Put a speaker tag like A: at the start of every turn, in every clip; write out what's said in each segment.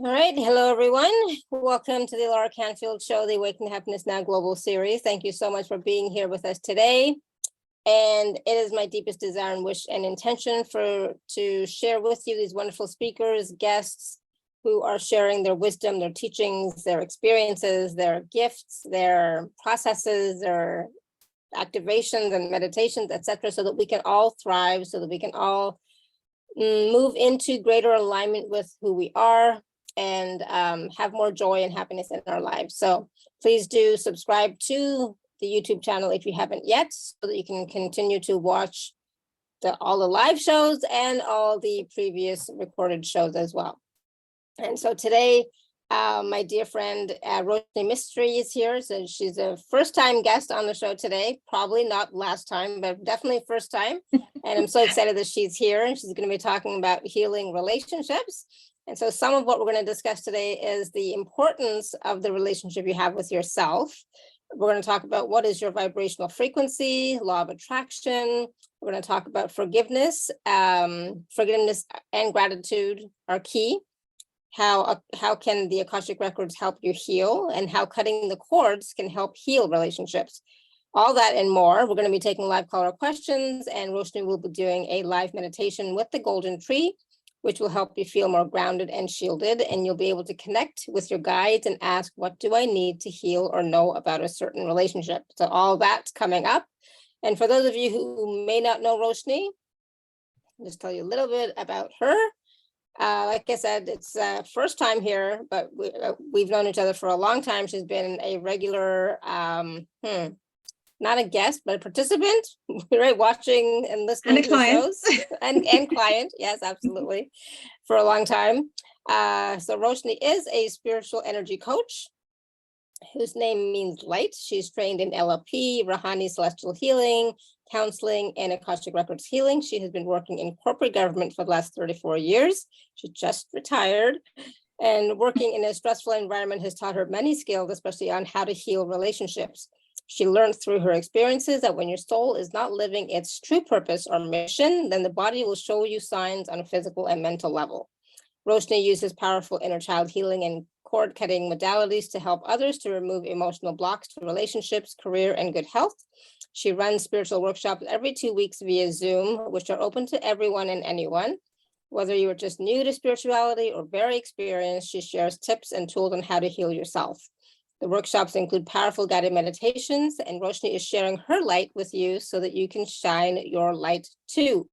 A: All right. Hello, everyone. Welcome to the alaracanfieldshow, the Awaken to Happiness Now global series. Thank you so much for being here with us today. And it is my deepest desire and wish and intention to share with you these wonderful speakers, guests who are sharing their wisdom, their teachings, their experiences, their gifts, their processes, their activations and meditations, etc., so that we can all thrive, so that we can all move into greater alignment with who we are, and have more joy and happiness in our lives. So please do subscribe to the YouTube channel if you haven't yet, so that you can continue to watch all the live shows and all the previous recorded shows as well. And so today, my dear friend Roshney Mistry is here. So she's a first-time guest on the show today, probably not last time, but definitely first time. And I'm so excited that she's here, and she's going to be talking about healing relationships. And so some of what we're going to discuss today is the importance of the relationship you have with yourself. We're going to talk about what is your vibrational frequency, law of attraction. We're going to talk about forgiveness. Forgiveness and gratitude are key. How can the Acostic Records help you heal, and how cutting the cords can help heal relationships. All that and more. We're going to be taking live caller questions, and Roshney will be doing a live meditation with the golden tree, which will help you feel more grounded and shielded, and you'll be able to connect with your guides and ask, what do I need to heal or know about a certain relationship? So all that's coming up. And for those of you who may not know Roshney, I'll just tell you a little bit about her. Like I said, it's first time here, but we've known each other for a long time. She's been a regular, not a guest, but a participant, right? Watching and listening to the shows. and client, yes, absolutely, for a long time. So Roshney is a spiritual energy coach whose name means light. She's trained in LLP, Rahanni Celestial Healing, Counselling, and Acostic Records Healing. She has been working in corporate government for the last 34 years. She just retired, and working in a stressful environment has taught her many skills, especially on how to heal relationships. She learned through her experiences that when your soul is not living its true purpose or mission, then the body will show you signs on a physical and mental level. Roshney uses powerful inner child healing and cord cutting modalities to help others to remove emotional blocks to relationships, career, and good health. She runs spiritual workshops every 2 weeks via Zoom, which are open to everyone and anyone. Whether you are just new to spirituality or very experienced, she shares tips and tools on how to heal yourself. The workshops include powerful guided meditations, and Roshney is sharing her light with you so that you can shine your light too.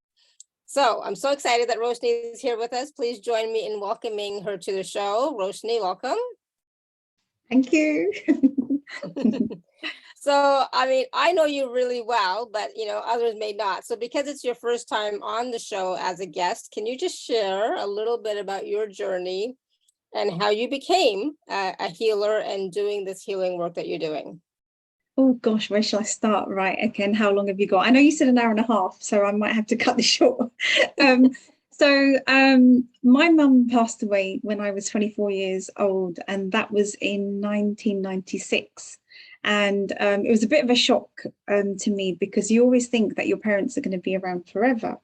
A: So I'm so excited that Roshney is here with us. Please join me in welcoming her to the show. Roshney, welcome.
B: Thank you.
A: So, I mean, I know you really well, but, others may not. So because it's your first time on the show as a guest, can you just share a little bit about your journey and how you became a healer and doing this healing work that you're doing?
B: Oh gosh, where shall I start? Right, again, how long have you got? I know you said an hour and a half, so I might have to cut this short. My mum passed away when I was 24 years old, and that was in 1996. And it was a bit of a shock to me, because you always think that your parents are going to be around forever.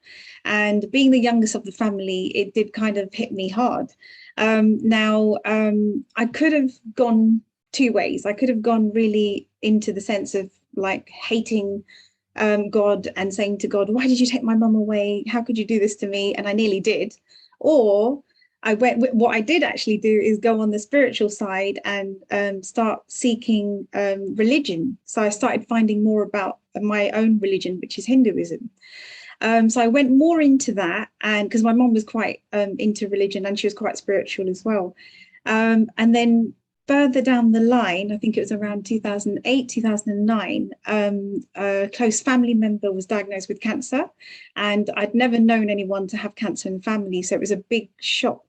B: And being the youngest of the family, it did kind of hit me hard. I could have gone two ways. I could have gone really into the sense of like hating God and saying to God, why did you take my mum away? How could you do this to me? And I nearly did. Or what I did actually do is go on the spiritual side and start seeking religion. So I started finding more about my own religion, which is Hinduism. So I went more into that, and because my mom was quite into religion, and she was quite spiritual as well. And then further down the line, I think it was around 2008, 2009, a close family member was diagnosed with cancer, and I'd never known anyone to have cancer in the family. So it was a big shock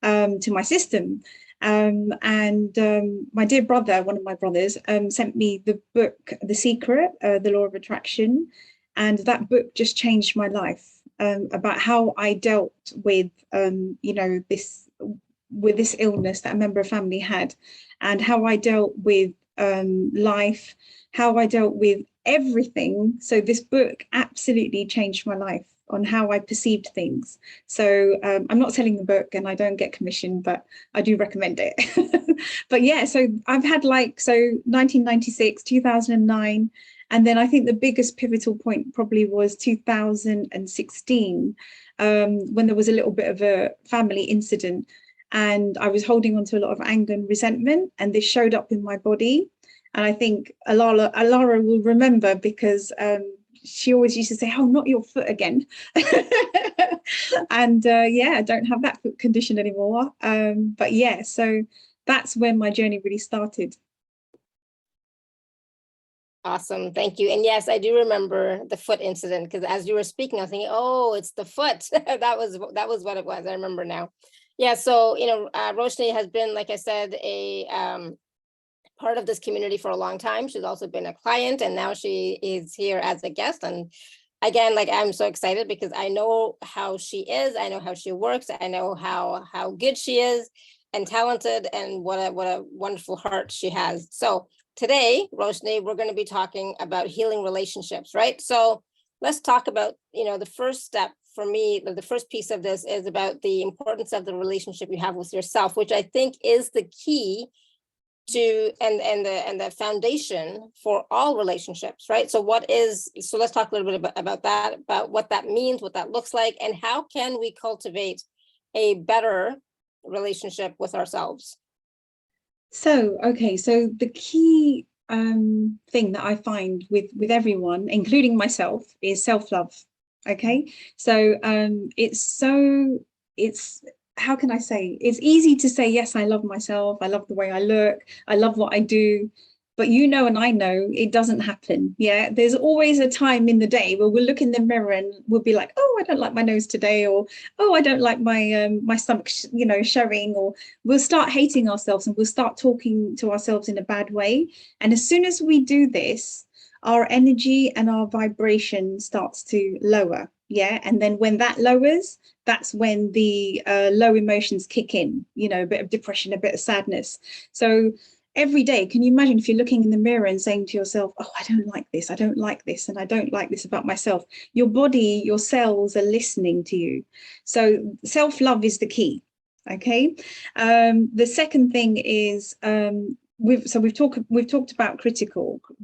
B: to my system. My dear brother, one of my brothers, sent me the book, The Secret, The Law of Attraction. And that book just changed my life, about how I dealt with, this illness that a member of family had, and how I dealt with life, how I dealt with everything. So this book absolutely changed my life. on how I perceived things. So I'm not selling the book and I don't get commission, but I do recommend it. But yeah, so I've had 1996, 2009. And then I think the biggest pivotal point probably was 2016, when there was a little bit of a family incident and I was holding on to a lot of anger and resentment, and this showed up in my body. And I think Alara will remember, because she always used to say, "Oh, not your foot again." And I don't have that foot condition anymore. But yeah, so that's when my journey really started.
A: Awesome. Thank you. And yes, I do remember the foot incident, because as you were speaking, I was thinking, oh, it's the foot. That was what it was. I remember now. Yeah. So, Roshney has been, like I said, a part of this community for a long time. She's also been a client, and now she is here as a guest. And again, like, I'm so excited because I know how she is. I know how she works. I know how good she is and talented, and what a wonderful heart she has. So today, Roshney, we're going to be talking about healing relationships, right? So let's talk about, the first step for me, the first piece of this is about the importance of the relationship you have with yourself, which I think is the key to and the foundation for all relationships, right? So let's talk a little bit about that, about what that means, what that looks like, and how can we cultivate a better relationship with ourselves.
B: So the key thing that I find with everyone, including myself, is self-love. Okay, so it's how can I say, it's easy to say, yes, I love myself, I love the way I look, I love what I do, but and I know it doesn't happen. Yeah, there's always a time in the day where we'll look in the mirror and we'll be like, oh, I don't like my nose today, or oh, I don't like my stomach showing, or we'll start hating ourselves and we'll start talking to ourselves in a bad way. And as soon as we do this, our energy and our vibration starts to lower. Yeah, and then when that lowers, that's when the low emotions kick in, a bit of depression, a bit of sadness. So every day, can you imagine if you're looking in the mirror and saying to yourself, oh, I don't like this, I don't like this, and I don't like this about myself? Your body, your cells are listening to you. So self-love is the key. Okay. The second thing is we've talked about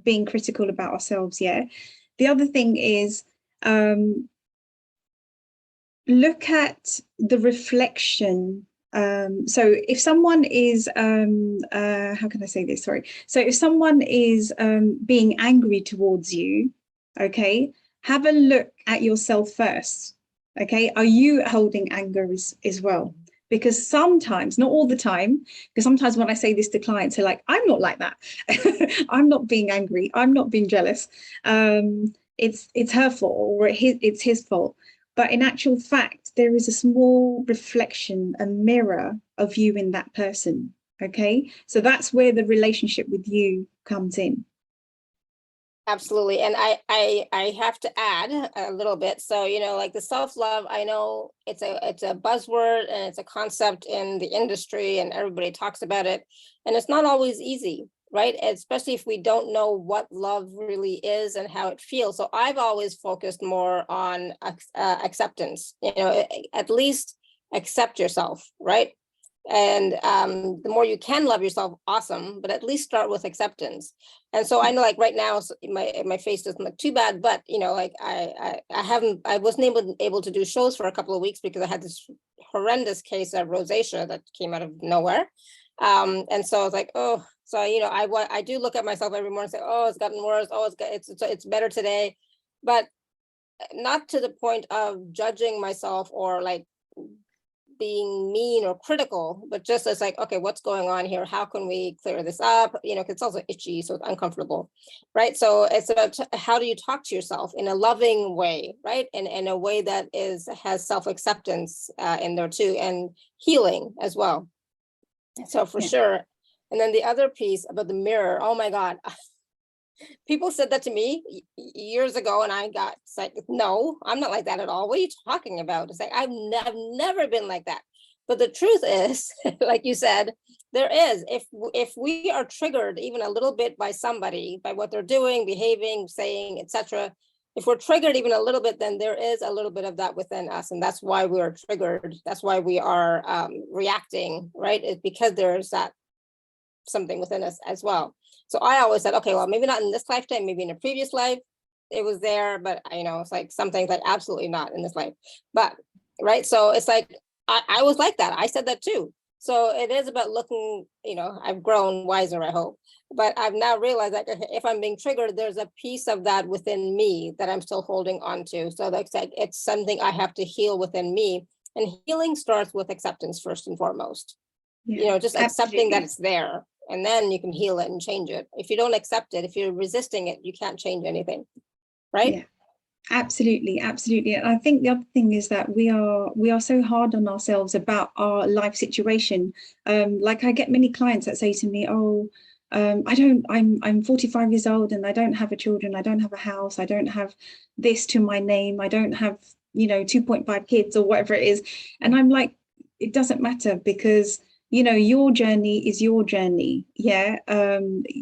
B: being critical about ourselves. Yeah. The other thing is look at the reflection. So if someone is how can I say this? Sorry. So if someone is being angry towards you, okay, have a look at yourself first. Okay, are you holding anger as well? Because sometimes, not all the time, because sometimes when I say this to clients, they're like, I'm not like that. I'm not being angry. I'm not being jealous. It's her fault, or it's his fault. But in actual fact, there is a small reflection, a mirror of you in that person. Okay, so that's where the relationship with you comes in.
A: Absolutely. And I have to add a little bit. So, like the self-love, I know it's a buzzword and it's a concept in the industry and everybody talks about it. And it's not always easy, right? Especially if we don't know what love really is and how it feels. So I've always focused more on acceptance, at least accept yourself, right? And the more you can love yourself, awesome, but at least start with acceptance. And so I know, like right now, my face doesn't look too bad, but like I wasn't able to do shows for a couple of weeks because I had this horrendous case of rosacea that came out of nowhere. And so I was like, oh, so I do look at myself every morning and say, oh, it's gotten worse. Oh, it's better today, but not to the point of judging myself or like being mean or critical, but just as like, okay, what's going on here? How can we clear this up? Because it's also itchy, so it's uncomfortable, right? So it's about how do you talk to yourself in a loving way, right? And in a way that has self-acceptance in there too, and healing as well. So for sure. And then the other piece about the mirror, oh my God. People said that to me years ago, and I got like, no, I'm not like that at all. What are you talking about? It's like, I've never been like that. But the truth is, like you said, there is, if we are triggered even a little bit by somebody, by what they're doing, behaving, saying, etc., if we're triggered even a little bit, then there is a little bit of that within us. And that's why we are triggered. That's why we are reacting, right? It's because there's that something within us as well. So I always said, okay, well, maybe not in this lifetime, maybe in a previous life, it was there, but it's like some things like absolutely not in this life. But right. So it's like, I was like that. I said that too. So it is about looking, I've grown wiser, I hope, but I've now realized that if I'm being triggered, there's a piece of that within me that I'm still holding on to. So that's like, it's something I have to heal within me. And healing starts with acceptance first and foremost, just accepting that it's there, and then you can heal it and change it. If you don't accept it, if you're resisting it, you can't change anything. Right?
B: Yeah. Absolutely. And I think the other thing is that we are so hard on ourselves about our life situation. Like I get many clients that say to me, I'm 45 years old and I don't have children, I don't have a house, I don't have this to my name, I don't have 2.5 kids or whatever it is. And I'm like, it doesn't matter, because your journey is your journey.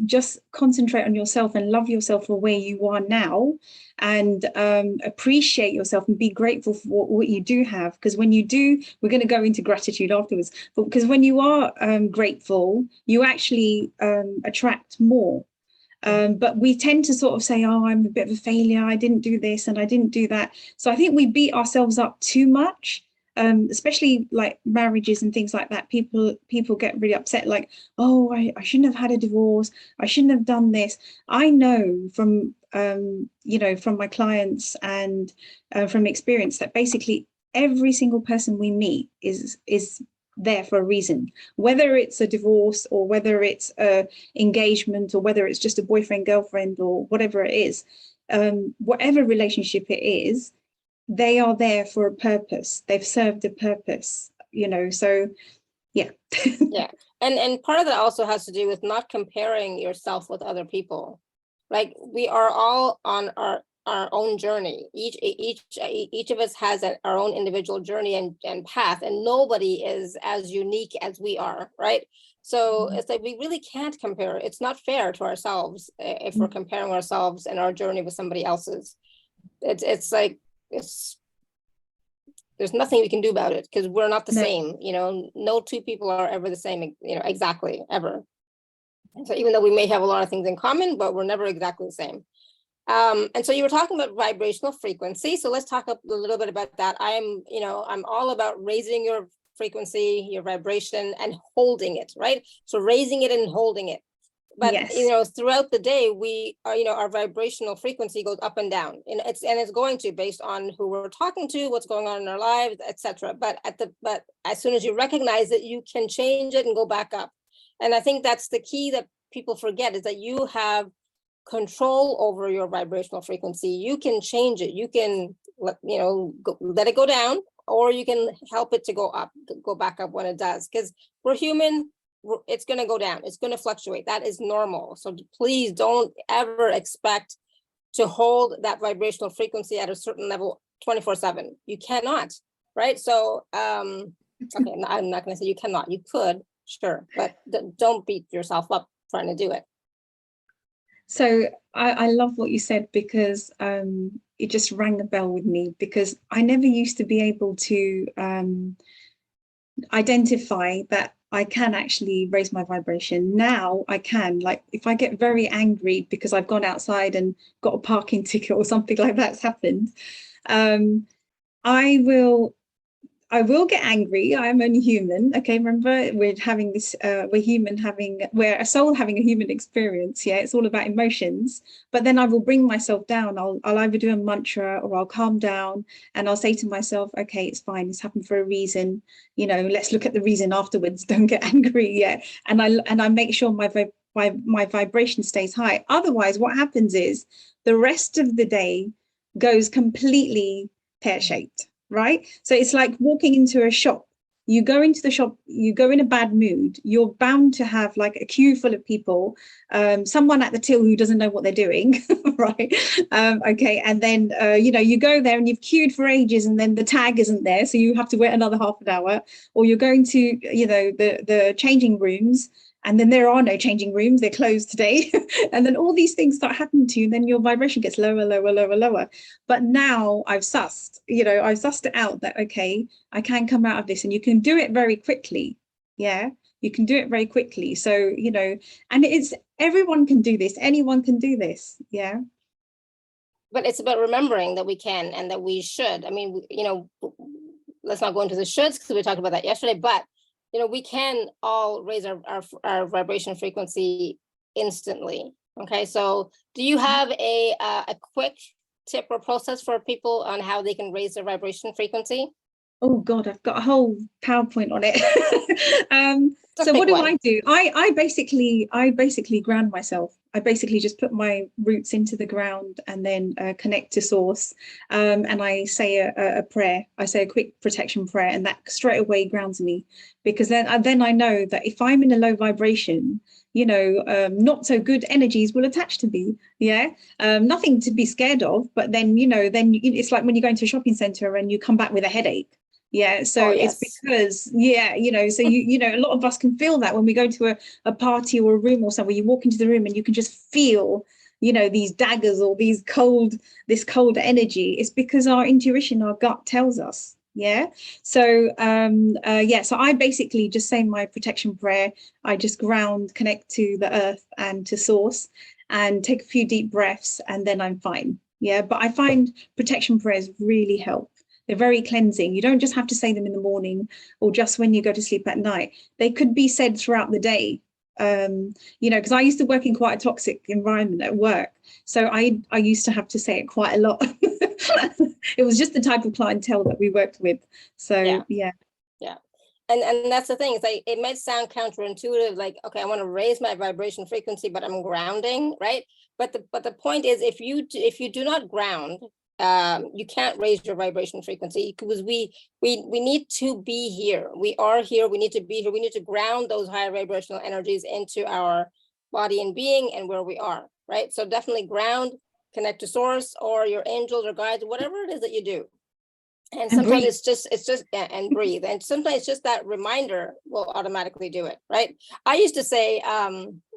B: Just concentrate on yourself and love yourself for where you are now, and appreciate yourself and be grateful for what you do have. Because when you do, we're going to go into gratitude afterwards, but because when you are grateful, you actually attract more. But we tend to sort of say, oh, I'm a bit of a failure, I didn't do this and I didn't do that. So I think we beat ourselves up too much. Especially like marriages and things like that, people get really upset, like, oh, I shouldn't have had a divorce, I shouldn't have done this. I know from from my clients and from experience that basically every single person we meet is there for a reason, whether it's a divorce or whether it's a engagement or whether it's just a boyfriend, girlfriend, or whatever it is, whatever relationship it is, they are there for a purpose. They've served a purpose, so yeah.
A: Yeah. And part of that also has to do with not comparing yourself with other people. Like, we are all on our own journey. Each of us has our own individual journey and path, and nobody is as unique as we are, right? So it's like, we really can't compare. It's not fair to ourselves if we're comparing ourselves and our journey with somebody else's. It's like, there's nothing we can do about it, because we're not the same. No two people are ever the same, exactly, ever. So even though we may have a lot of things in common, but we're never exactly the same. And so you were talking about vibrational frequency. So let's talk a little bit about that. I'm all about raising your frequency, your vibration, and holding it, right? So raising it and holding it. But yes, throughout the day, we are, our vibrational frequency goes up and down, and it's going to, based on who we're talking to, what's going on in our lives, etc. But as soon as you recognize it, you can change it and go back up. And I think that's the key that people forget, is that you have control over your vibrational frequency. You can change it. You can let it go down, or you can help it to go up, go back up when it does, because we're human. It's going to go down. It's going to fluctuate. That is normal. So please don't ever expect to hold that vibrational frequency at a certain level 24/7. You cannot, right? So, okay, I'm not going to say you cannot. You could, sure, but don't beat yourself up trying to do it.
B: So I love what you said, because it just rang a bell with me, because I never used to be able to identify that I can actually raise my vibration. Now I can. Like, if I get very angry because I've gone outside and got a parking ticket or something like that's happened, I will get angry. I'm only human. Okay, remember, we're having this, we're a soul having a human experience. Yeah, it's all about emotions. But then I will bring myself down. I'll either do a mantra, or I'll calm down, and I'll say to myself, okay, it's fine. It's happened for a reason. Let's look at the reason afterwards. Don't get angry yet. And I make sure my vibration stays high. Otherwise, what happens is the rest of the day goes completely pear-shaped. Right? So it's like walking into a shop. You go into the shop, you go in a bad mood, you're bound to have like a queue full of people, someone at the till who doesn't know what they're doing, right? Okay, and then, you go there and you've queued for ages, and then the tag isn't there, so you have to wait another half an hour, or you're going to, the changing rooms, And then there are no changing rooms, they're closed today. And then all these things start happening to you, and then your vibration gets lower, lower, lower, lower. But now I've sussed it out that, okay, I can come out of this, and you can do it very quickly. Yeah, you can do it very quickly. So, and it's, everyone can do this. Anyone can do this. Yeah.
A: But it's about remembering that we can and that we should. I mean, let's not go into the shoulds because we talked about that yesterday, but we can all raise our vibration frequency instantly. Okay, so do you have a quick tip or process for people on how they can raise their vibration frequency?
B: Oh God, I've got a whole PowerPoint on it. So what do I do? I basically ground myself. I basically just put my roots into the ground and then connect to source. And I say a prayer. I say a quick protection prayer, and that straight away grounds me, because then I know that if I'm in a low vibration, not so good energies will attach to me. Yeah. Nothing to be scared of, but then, it's like when you go into a shopping center and you come back with a headache. Yeah, so it's because, so a lot of us can feel that when we go to a party or a room or somewhere. You walk into the room and you can just feel, these daggers or this cold energy. It's because our intuition, our gut tells us. Yeah. So so I basically just say my protection prayer. I just ground, connect to the earth and to source, and take a few deep breaths, and then I'm fine. Yeah, but I find protection prayers really help. They're very cleansing. You don't just have to say them in the morning or just when you go to sleep at night. They could be said throughout the day. Because I used to work in quite a toxic environment at work. So I used to have to say it quite a lot. It was just the type of clientele that we worked with. So yeah.
A: And that's the thing. It's like, it might sound counterintuitive, like, okay, I want to raise my vibration frequency, but I'm grounding, right? But the point is, if you do not ground, you can't raise your vibration frequency, because we need to be here. We are here. We need to be here. We need to ground those higher vibrational energies into our body and being and where we are, right? So definitely ground, connect to source or your angels or guides, whatever it is that you do. And sometimes it's just and breathe. And sometimes just that reminder will automatically do it, right? I used to say,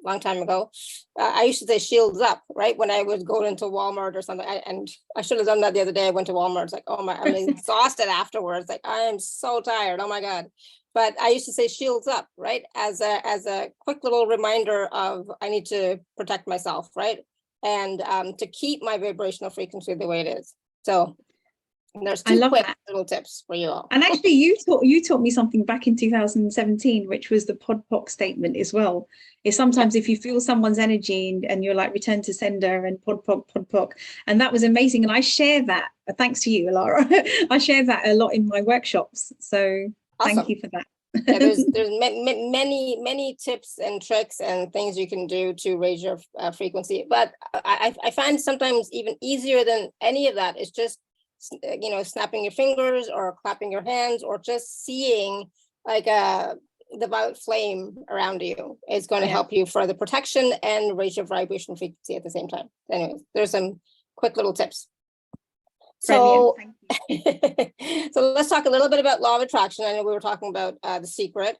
A: long time ago, I used to say shields up, right? When I would go into Walmart or something, and I should have done that the other day. I went to Walmart. It's like, oh my, I'm exhausted afterwards. Like, I am so tired. Oh my God. But I used to say shields up, right? As a quick little reminder of, I need to protect myself, right? And to keep my vibrational frequency the way it is. So there's two quick little tips for you all.
B: And actually, you taught me something back in 2017, which was the POD/POC statement as well. Is sometimes if you feel someone's energy and you're like, return to sender and POD/POC, and that was amazing. And I share that, thanks to you, Alara. I share that a lot in my workshops. So awesome. Thank you for that.
A: There's many tips and tricks and things you can do to raise your frequency. But I find sometimes even easier than any of that is just, snapping your fingers or clapping your hands or just seeing like the violet flame around you is going to help you for the protection and raise your vibration frequency at the same time. Anyways, there's some quick little tips. So, so let's talk a little bit about law of attraction. I know we were talking about The Secret,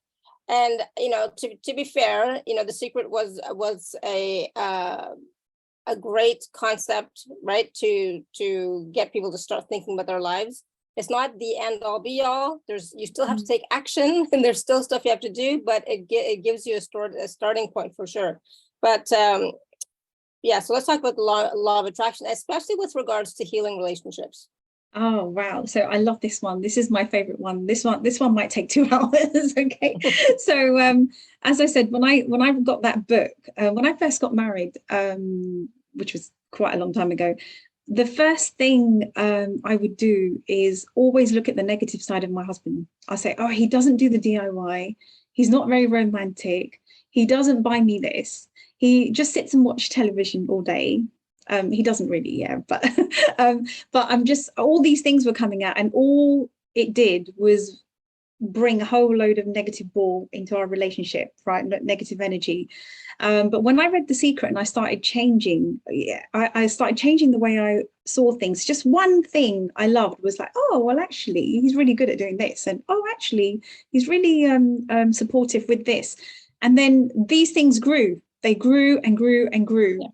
A: and to be fair, The Secret was a great concept, right? To get people to start thinking about their lives. It's not the end all be all. You still have to take action, and there's still stuff you have to do, but it gives you a starting point for sure. But so let's talk about the law of attraction, especially with regards to healing relationships.
B: Oh wow! So I love this one. This is my favorite one. This one might take 2 hours. Okay. So as I said, when I got that book, when I first got married, which was quite a long time ago, the first thing I would do is always look at the negative side of my husband. I say, oh, he doesn't do the DIY. He's not very romantic. He doesn't buy me this. He just sits and watches television all day. He doesn't really, but I'm just, all these things were coming out, and all it did was bring a whole load of negative ball into our relationship, right? Negative energy. But when I read The Secret and I started changing, I started changing the way I saw things. Just one thing I loved was like, oh, well, actually, he's really good at doing this. And oh, actually, he's really supportive with this. And then these things grew. They grew and grew and grew.
A: Yeah.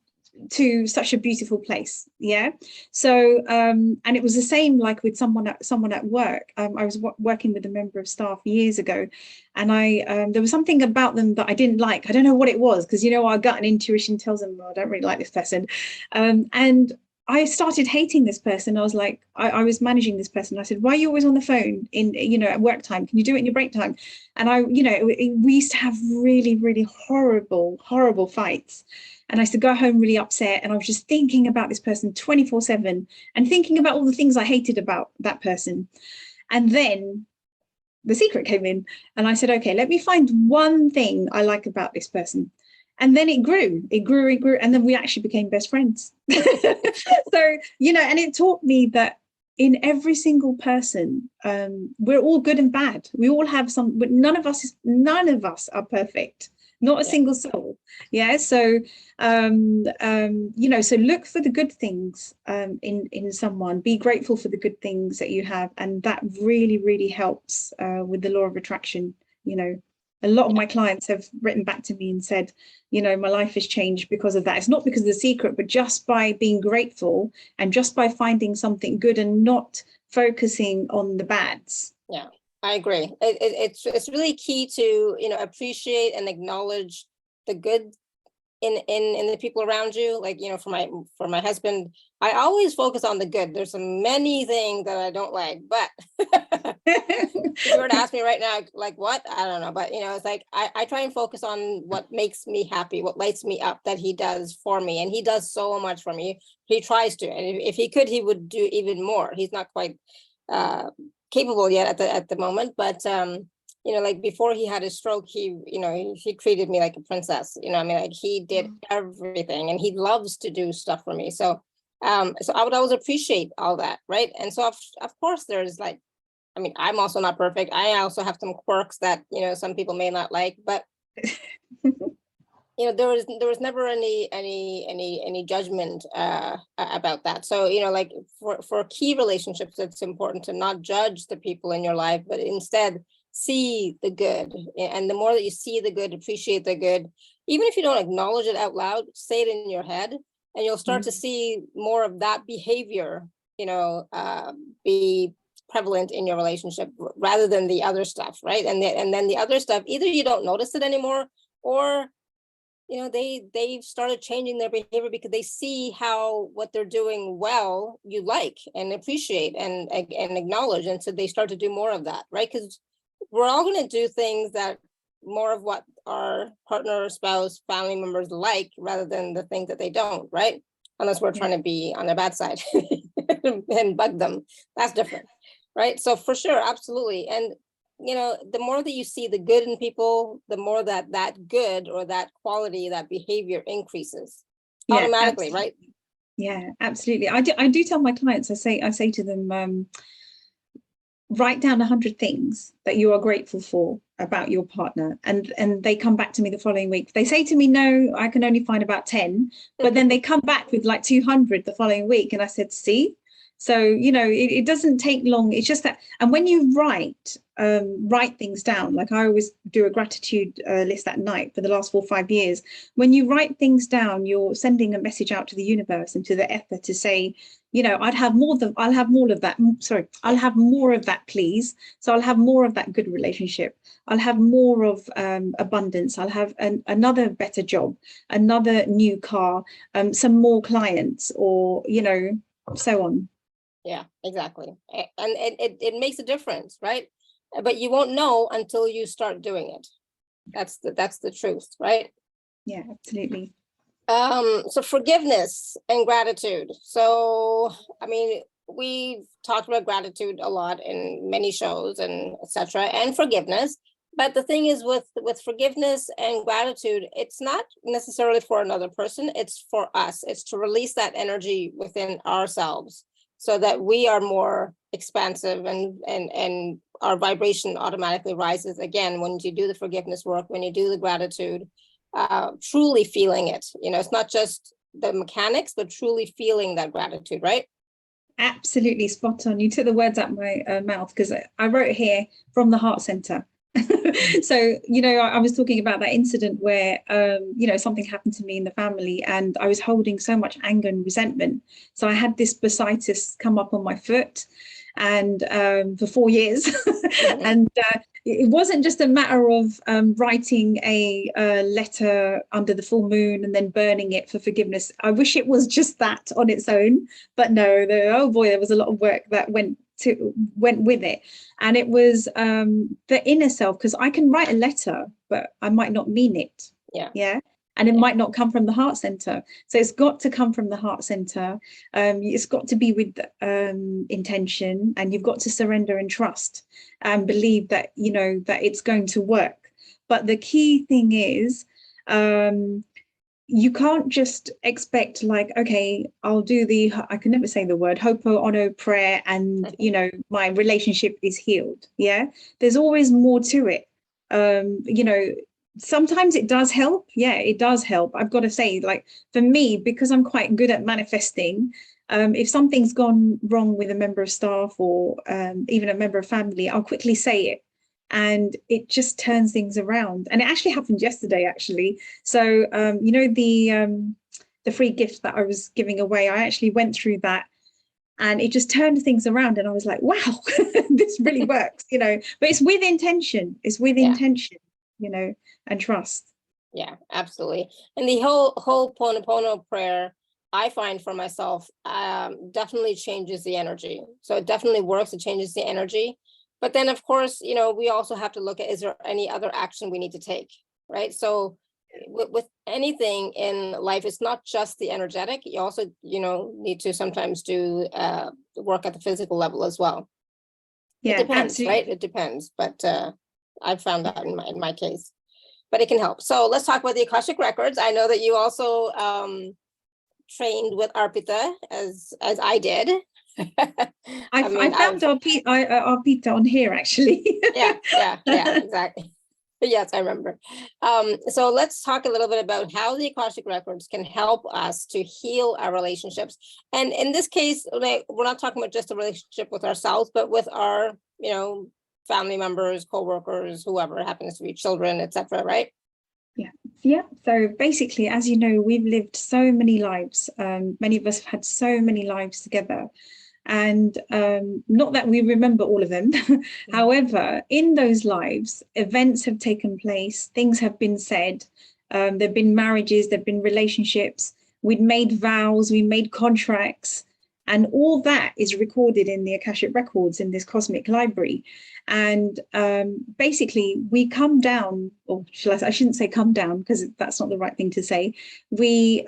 B: To such a beautiful place. Yeah. So and it was the same like with someone at work. I was working with a member of staff years ago, and I there was something about them that I didn't like. I don't know what it was, because our gut and intuition tells them, oh, I don't really like this person. And I started hating this person. I was like, I was managing this person. I said, why are you always on the phone at work time? Can you do it in your break time? And we used to have really, really horrible fights. And I used to go home really upset, and I was just thinking about this person 24/7 and thinking about all the things I hated about that person. And then The Secret came in, and I said, okay, let me find one thing I like about this person. And then it grew. And then we actually became best friends. So, and it taught me that in every single person, we're all good and bad. We all have some, but none of us are perfect. Not a single soul. Yeah. So, so look for the good things in someone. Be grateful for the good things that you have. And that really, really helps with the law of attraction. A lot of my clients have written back to me and said, my life has changed because of that. It's not because of The Secret, but just by being grateful and just by finding something good and not focusing on the bads.
A: Yeah. I agree. It's really key to, appreciate and acknowledge the good in the people around you. Like, for my husband, I always focus on the good. There's so many things that I don't like, but if you were to ask me right now, like what? I don't know. But, it's like, I try and focus on what makes me happy, what lights me up that he does for me. And he does so much for me. He tries to, and if he could, he would do even more. He's not quite, capable yet at the moment, but like before he had his stroke, he treated me like a princess. Like he did everything, and he loves to do stuff for me. So so I would always appreciate all that, right? And so of course there's like, I'm also not perfect. I also have some quirks that some people may not like, but there was never any judgment about that. So like for key relationships, it's important to not judge the people in your life, but instead see the good. And the more that you see the good, appreciate the good, even if you don't acknowledge it out loud, say it in your head, and you'll start to see more of that behavior be prevalent in your relationship rather than the other stuff, right? And then the other stuff, either you don't notice it anymore, or they've started changing their behavior because they see how what they're doing well you like and appreciate and acknowledge, and so they start to do more of that, right? Because we're all going to do things that more of what our partner, spouse, family members like, rather than the things that they don't, right? Unless we're trying to be on their bad side and bug them. That's different, right? So for sure, absolutely. And the more that you see the good in people, the more that good or that quality, that behavior increases automatically,
B: absolutely.
A: right?
B: Yeah, absolutely. I do tell my clients, I say to them, write down 100 things that you are grateful for about your partner, and they come back to me the following week. They say to me, no, I can only find about 10, but then they come back with like 200 the following week, and I said, see. So it doesn't take long. It's just that, and when you write things down, like I always do a gratitude list at night for the last 4 or 5 years. When you write things down, you're sending a message out to the universe and to the ether to say, I'll have more of that, please. So I'll have more of that good relationship. I'll have more of abundance. I'll have another better job, another new car, some more clients, or, so on.
A: Yeah, exactly. And it makes a difference, right? But you won't know until you start doing it. That's the truth, right?
B: Yeah, absolutely.
A: So forgiveness and gratitude. So, we've talked about gratitude a lot in many shows and etc. and forgiveness. But the thing is with forgiveness and gratitude, it's not necessarily for another person. It's for us. It's to release that energy within ourselves so that we are more expansive and our vibration automatically rises again when you do the forgiveness work, when you do the gratitude. Truly feeling it, it's not just the mechanics, but truly feeling that gratitude, right?
B: Absolutely spot on. You took the words out my mouth, because I wrote here, from the heart center. So, I was talking about that incident where, something happened to me in the family and I was holding so much anger and resentment. So I had this bursitis come up on my foot and for 4 years. And it wasn't just a matter of writing a letter under the full moon and then burning it for forgiveness. I wish it was just that on its own, but no, oh boy, there was a lot of work that went with it. And it was the inner self, because I can write a letter, but I might not mean it. Yeah. And it might not come from the heart center. So it's got to come from the heart center. It's got to be with intention, and you've got to surrender and trust and believe that, that it's going to work. But the key thing is, you can't just expect like, okay, I'll do I can never say the word, Ho'oponopono prayer, and, my relationship is healed. Yeah. There's always more to it. Sometimes it does help. Yeah, it does help. I've got to say, like, for me, because I'm quite good at manifesting, if something's gone wrong with a member of staff or even a member of family, I'll quickly say it. And it just turns things around. And it actually happened yesterday, actually. So, the free gift that I was giving away, I actually went through that. And it just turned things around. And I was like, wow, this really works, But it's with intention. It's with intention, and trust.
A: Yeah, absolutely. And the whole Ho'oponopono prayer, I find for myself, definitely changes the energy. So it definitely works. It changes the energy. But then, of course, we also have to look at, is there any other action we need to take, right? So with anything in life, it's not just the energetic. You also, need to sometimes do work at the physical level as well.
B: Yeah,
A: it depends,
B: absolutely.
A: right? It depends. But I've found that in my case. But it can help. So let's talk about the Akashic Records. I know that you also trained with Arpita, as I did.
B: I found Arpita on here, actually.
A: yeah, exactly. Yes, I remember. So let's talk a little bit about how the Akashic Records can help us to heal our relationships. And in this case, like, we're not talking about just a relationship with ourselves, but with our, family members, co-workers, whoever happens to be, children, etc. Right?
B: Yeah. So basically, as you know, we've lived so many lives. Many of us have had so many lives together. And not that we remember all of them. However, in those lives, events have taken place, things have been said, there have been marriages, there have been relationships, we'd made vows, we made contracts, and all that is recorded in the Akashic Records, in this cosmic library. And basically, we come down, or I shouldn't say come down, because that's not the right thing to say. We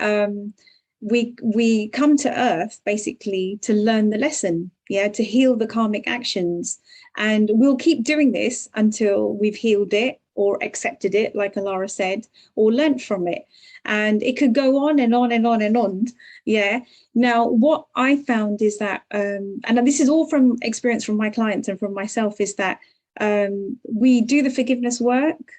B: come to Earth basically to learn the lesson, to heal the karmic actions. And we'll keep doing this until we've healed it or accepted it, like Alara said, or learnt from it. And it could go on and on and on and on. Yeah. Now, what I found is that, and this is all from experience from my clients and from myself, is that we do the forgiveness work,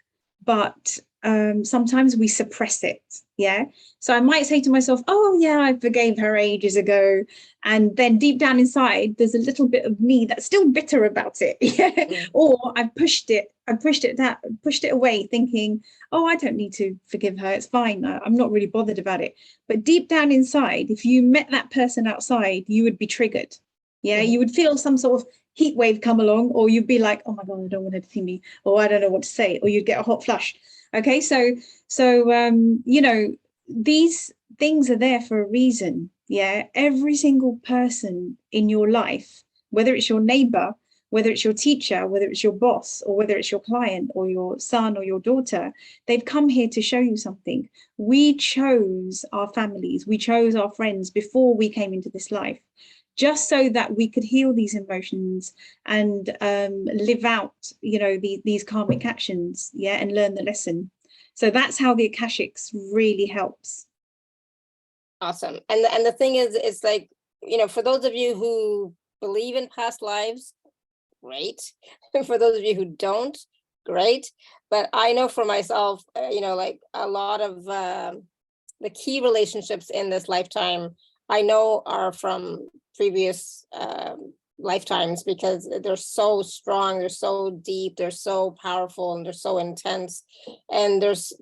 B: but sometimes we suppress it. Yeah. So I might say to myself, oh yeah, I forgave her ages ago. And then deep down inside, there's a little bit of me that's still bitter about it. Yeah. Or I've pushed it away, thinking, oh, I don't need to forgive her. It's fine. I'm not really bothered about it. But deep down inside, if you met that person outside, you would be triggered. Yeah. You would feel some sort of heat wave come along, or you'd be like, oh my God, I don't want her to see me, or I don't know what to say, or you'd get a hot flush. Okay, so these things are there for a reason. Yeah, every single person in your life, whether it's your neighbor, whether it's your teacher, whether it's your boss, or whether it's your client or your son or your daughter, they've come here to show you something. We chose our families, we chose our friends before we came into this life, just so that we could heal these emotions and live out, these karmic actions, and learn the lesson. So that's how the Akashics really helps.
A: Awesome. And the thing is, it's like, for those of you who believe in past lives, great. For those of you who don't, great. But I know for myself, like a lot of the key relationships in this lifetime, I know are from previous lifetimes, because they're so strong, they're so deep, they're so powerful, and they're so intense. And there's,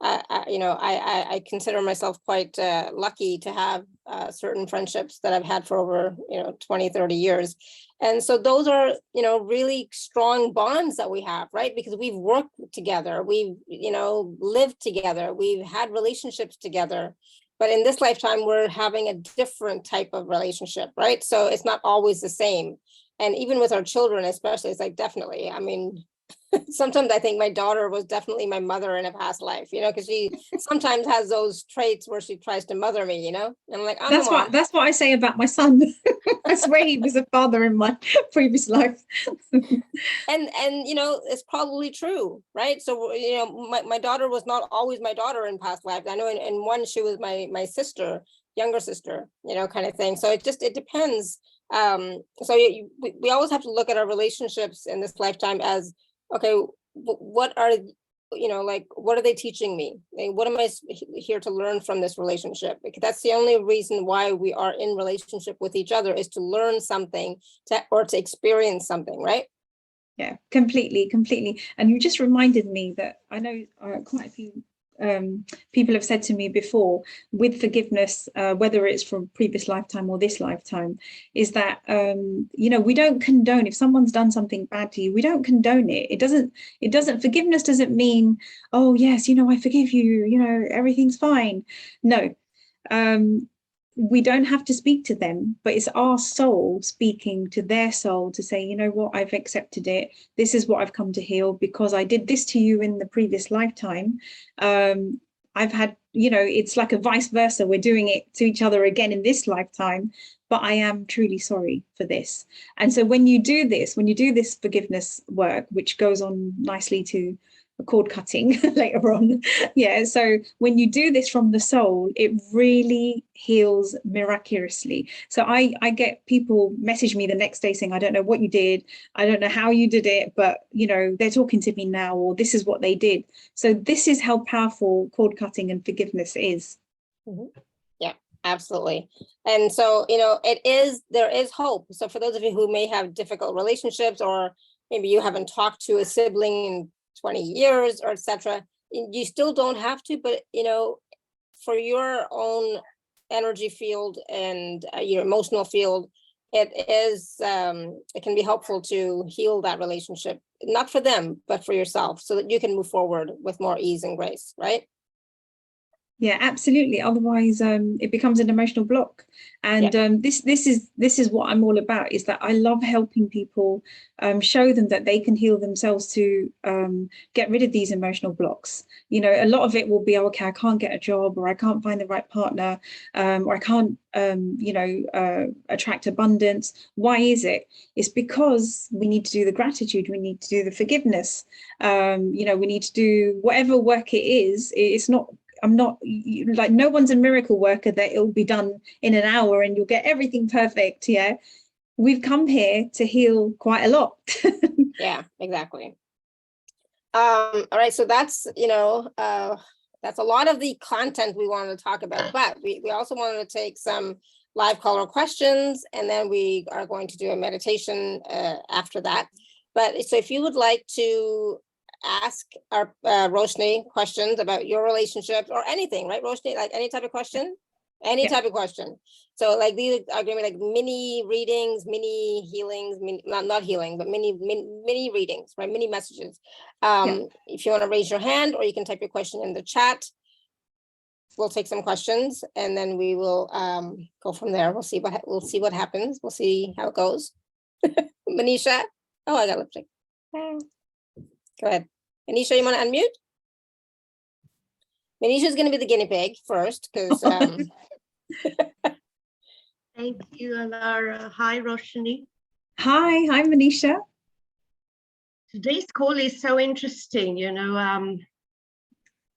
A: I consider myself quite lucky to have certain friendships that I've had for over 20, 30 years. And so those are really strong bonds that we have, right? Because we've worked together, we've lived together, we've had relationships together. But in this lifetime, we're having a different type of relationship, right? So it's not always the same. And even with our children, especially, it's like, definitely, I mean, sometimes I think my daughter was definitely my mother in a past life, because she sometimes has those traits where she tries to mother me, and I'm like, I'm
B: That's what I say about my son. I swear he was a father in my previous life.
A: and it's probably true, right? So my daughter was not always my daughter in past lives. I know in one she was my sister, younger sister, kind of thing. So it depends. So we always have to look at our relationships in this lifetime as, okay, what are what are they teaching me? What am I here to learn from this relationship? Because that's the only reason why we are in relationship with each other, is to learn something, or to experience something, right?
B: Yeah, completely. And you just reminded me that I know quite a few people have said to me before, with forgiveness, whether it's from previous lifetime or this lifetime, is that we don't condone. If someone's done something bad to you, we don't condone it. It doesn't forgiveness doesn't mean, oh yes, I forgive you, everything's fine. No. We don't have to speak to them, but it's our soul speaking to their soul to say, you know what, I've accepted it. This is what I've come to heal because I did this to you in the previous lifetime. I've had, it's like a vice versa. We're doing it to each other again in this lifetime, but I am truly sorry for this. And so when you do this forgiveness work, which goes on nicely to cord cutting later on. Yeah. So when you do this from the soul, it really heals miraculously. So I get people message me the next day saying, I don't know what you did. I don't know how you did it, but they're talking to me now, or this is what they did. So this is how powerful cord cutting and forgiveness is.
A: Mm-hmm. Yeah, absolutely. And so, there is hope. So for those of you who may have difficult relationships, or maybe you haven't talked to a sibling in 20 years or etc., you still don't have to, but for your own energy field and your emotional field, it can be helpful to heal that relationship, not for them but for yourself, so that you can move forward with more ease and grace, right?
B: Yeah, absolutely. Otherwise, it becomes an emotional block. And this is what I'm all about, is that I love helping people, show them that they can heal themselves to get rid of these emotional blocks. A lot of it will be, okay, I can't get a job, or I can't find the right partner, or I can't, attract abundance. Why is it? It's because we need to do the gratitude. We need to do the forgiveness. We need to do whatever work it is. It's not, I'm not like, no one's a miracle worker that it'll be done in an hour and you'll get everything perfect. Yeah. We've come here to heal quite a lot.
A: Yeah, exactly. All right. So that's, that's a lot of the content we wanted to talk about, but we also wanted to take some live caller questions, and then we are going to do a meditation after that. But so if you would like to ask our Roshney questions about your relationships or anything, right, Roshney? Like any type of question, type of question. So like these are going to be like mini readings, mini healings, not healing, but mini readings, right? Mini messages. If you want to raise your hand, or you can type your question in the chat. We'll take some questions, and then we will go from there. We'll see what happens. We'll see how it goes. Manisha, oh, I got lipstick. Go ahead. Manisha, you want to unmute? Manisha is going to be the guinea pig first, because
C: Thank you, Alara. Hi, Roshni.
B: Hi, Manisha.
C: Today's call is so interesting,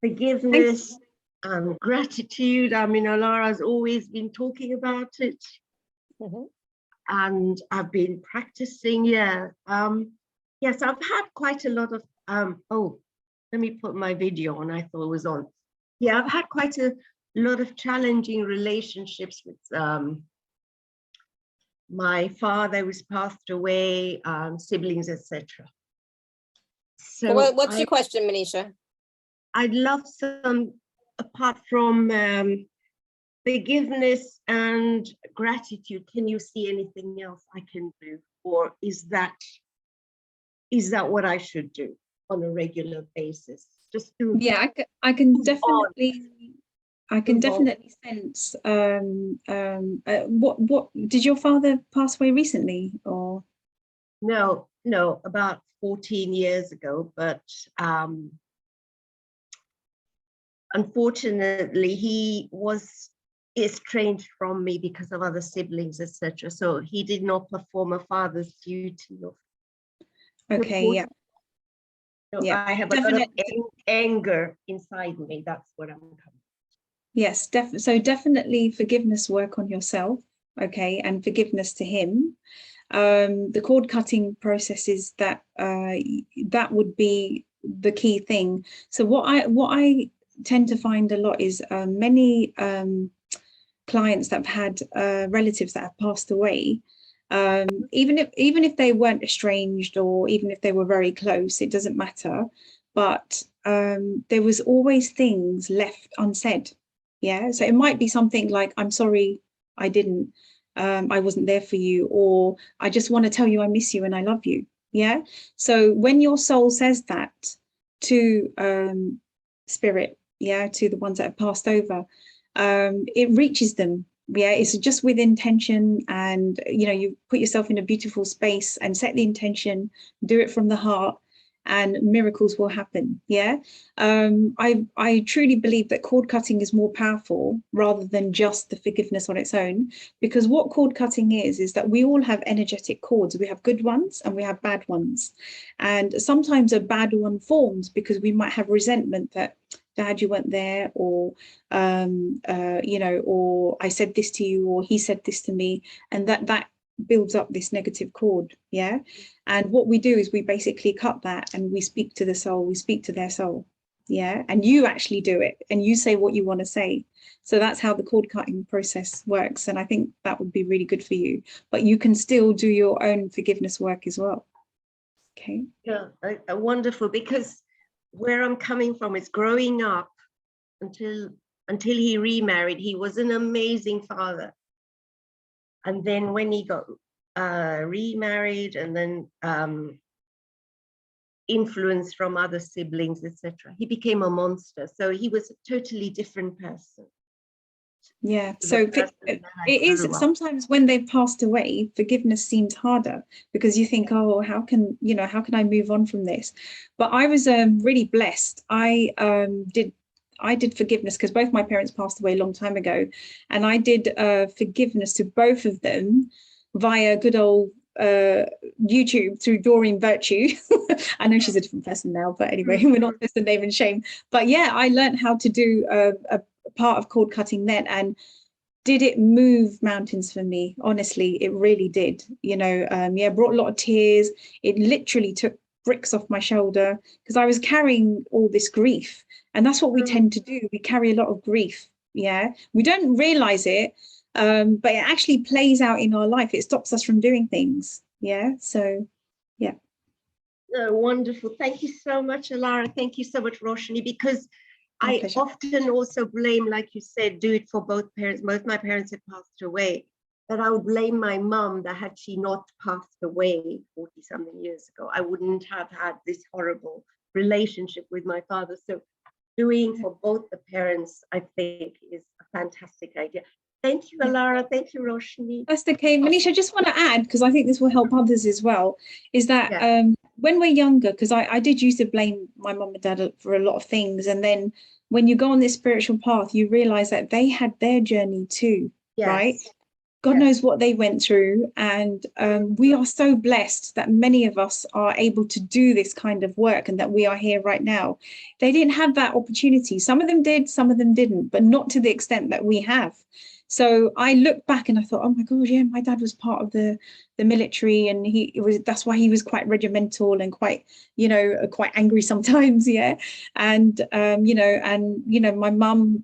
C: forgiveness and gratitude. I mean, Alara's always been talking about it. Mm-hmm. And I've been practicing, yes, I've had quite a lot of, let me put my video on, I thought it was on. Yeah, I've had quite a lot of challenging relationships with my father who's passed away, siblings, etc. So
A: What's your question, Manisha?
C: I'd love some, apart from forgiveness and gratitude, can you see anything else I can do? Or is that what I should do on a regular basis? Just to
B: I can definitely sense what did your father pass away recently, or
C: no, about 14 years ago, but unfortunately he was estranged from me because of other siblings, etc. So he did not perform a father's duty of
B: okay.
C: So I have a lot of anger inside me. That's what I'm coming.
B: Yes, so definitely forgiveness work on yourself, okay, and forgiveness to him. The cord cutting processes that would be the key thing. So what I tend to find a lot is many clients that have had relatives that have passed away. Even if they weren't estranged, or even if they were very close, it doesn't matter. But there was always things left unsaid. Yeah, so it might be something like, I'm sorry, I didn't, I wasn't there for you, or I just want to tell you I miss you and I love you. Yeah, so when your soul says that to spirit, to the ones that have passed over, it reaches them. Yeah, it's just with intention, and you put yourself in a beautiful space and set the intention, do it from the heart, and miracles will happen. I truly believe that cord cutting is more powerful rather than just the forgiveness on its own, because what cord cutting is that we all have energetic cords. We have good ones and we have bad ones, and sometimes a bad one forms because we might have resentment that, Dad, you weren't there, or or I said this to you, or he said this to me, and that builds up this negative cord. And what we do is we basically cut that, and we speak to the soul, we speak to their soul. And you actually do it, and you say what you want to say. So that's how the cord cutting process works, and I think that would be really good for you. But you can still do your own forgiveness work as well. Okay.
C: Yeah, wonderful, because where I'm coming from is growing up until he remarried. He was an amazing father, and then when he got remarried, and then influence from other siblings, etc., he became a monster. So he was a totally different person.
B: So it is sometimes when they've passed away, forgiveness seems harder, because you think, oh, how can I move on from this? But I was really blessed. I did forgiveness because both my parents passed away a long time ago, and I did forgiveness to both of them via good old YouTube through Doreen Virtue. I know she's a different person now, but anyway, we're not supposed to name and shame. But I learned how to do a part of cord cutting then, and did it move mountains for me? Honestly, it really did. Brought a lot of tears. It literally took bricks off my shoulder, because I was carrying all this grief, and that's what we tend to do. We carry a lot of grief. We don't realize it, but it actually plays out in our life. It stops us from doing things.
C: Wonderful. Thank you so much, Alara. Thank you so much, Roshni, because I often also blame, like you said, do it for both parents. Both my parents have passed away, but I would blame my mum that had she not passed away 40-something years ago, I wouldn't have had this horrible relationship with my father. So doing for both the parents, I think, is a fantastic idea. Thank you, Alara. Thank you, Roshni.
B: That's okay. Manisha, I just want to add, because I think this will help others as well, is that when we're younger, because I did used to blame my mum and dad for a lot of things, and then when you go on this spiritual path, you realize that they had their journey too, right? God knows what they went through, and we are so blessed that many of us are able to do this kind of work, and that we are here right now. They didn't have that opportunity. Some of them did, some of them didn't, but not to the extent that we have. So I look back and I thought, oh my God, my dad was part of the military, and that's why he was quite regimental and quite angry sometimes, and my mum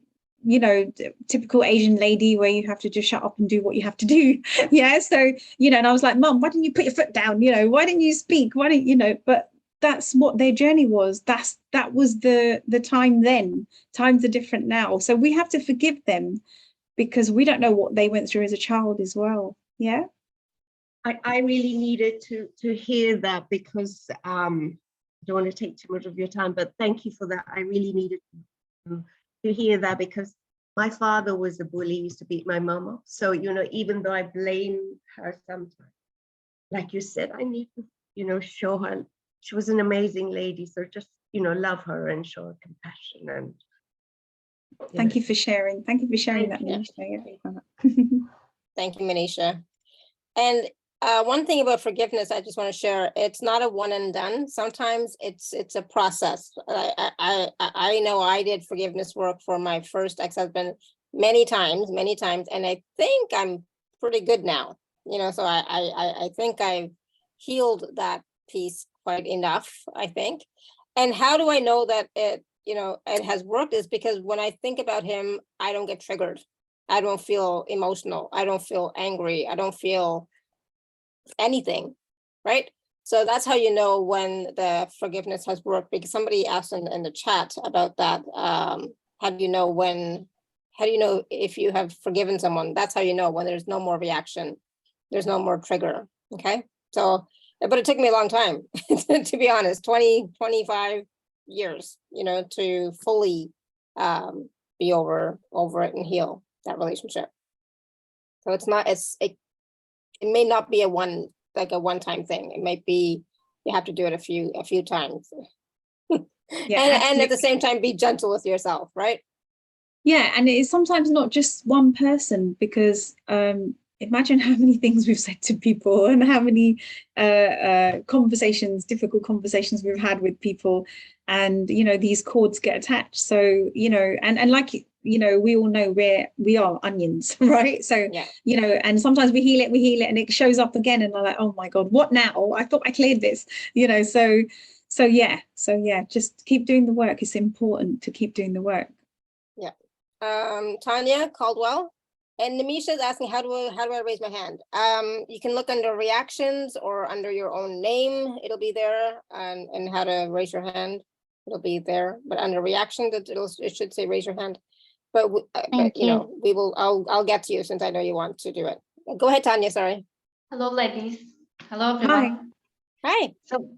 B: typical Asian lady where you have to just shut up and do what you have to do. Yeah. So, and I was like, Mom, why didn't you put your foot down? Why didn't you speak? Why didn't, but that's what their journey was. That was the time then. Times are different now. So we have to forgive them because we don't know what they went through as a child as well. Yeah.
C: I really needed to hear that because I don't want to take too much of your time, but thank you for that. I really needed to hear that because my father was a bully, used to beat my mama. So, even though I blame her sometimes, like you said, I need to, show her she was an amazing lady. So just, love her and show her compassion. And
B: thank you for sharing. Thank you for sharing that, Manisha.
A: Thank you, Manisha. And one thing about forgiveness, I just want to share, it's not a one and done. Sometimes it's a process. I know I did forgiveness work for my first ex-husband many times. And I think I'm pretty good now, so I think I've healed that piece quite enough, I think. And how do I know that it has worked is because when I think about him, I don't get triggered. I don't feel emotional. I don't feel angry. I don't feel anything, right? So that's how you know when the forgiveness has worked, because somebody asked in the chat about that. How do you know if you have forgiven someone? That's how you know, when there's no more reaction, there's no more trigger. Okay. So, but it took me a long time, to be honest, 25 years, to fully be over it and heal that relationship. So it may not be a one-time thing. It might be you have to do it a few times. Yeah, and at the same time be gentle with yourself, right?
B: Yeah, and it's sometimes not just one person, because imagine how many things we've said to people and how many difficult conversations we've had with people, and these cords get attached. So and like we all know we are onions, right? So yeah. And sometimes we heal it and it shows up again, and I'm like, oh my God, what now? I thought I cleared this, so yeah, just keep doing the work. It's important to keep doing the work.
A: Yeah. Tanya Caldwell and Namisha is asking, how do I raise my hand? You can look under reactions or under your own name, it'll be there, and how to raise your hand, it'll be there. But under reactions, it should say raise your hand. But I'll get to you, since I know you want to do it. Go ahead, Tanya. Sorry.
D: Hello, ladies. Hello, everyone.
A: Hi.
D: So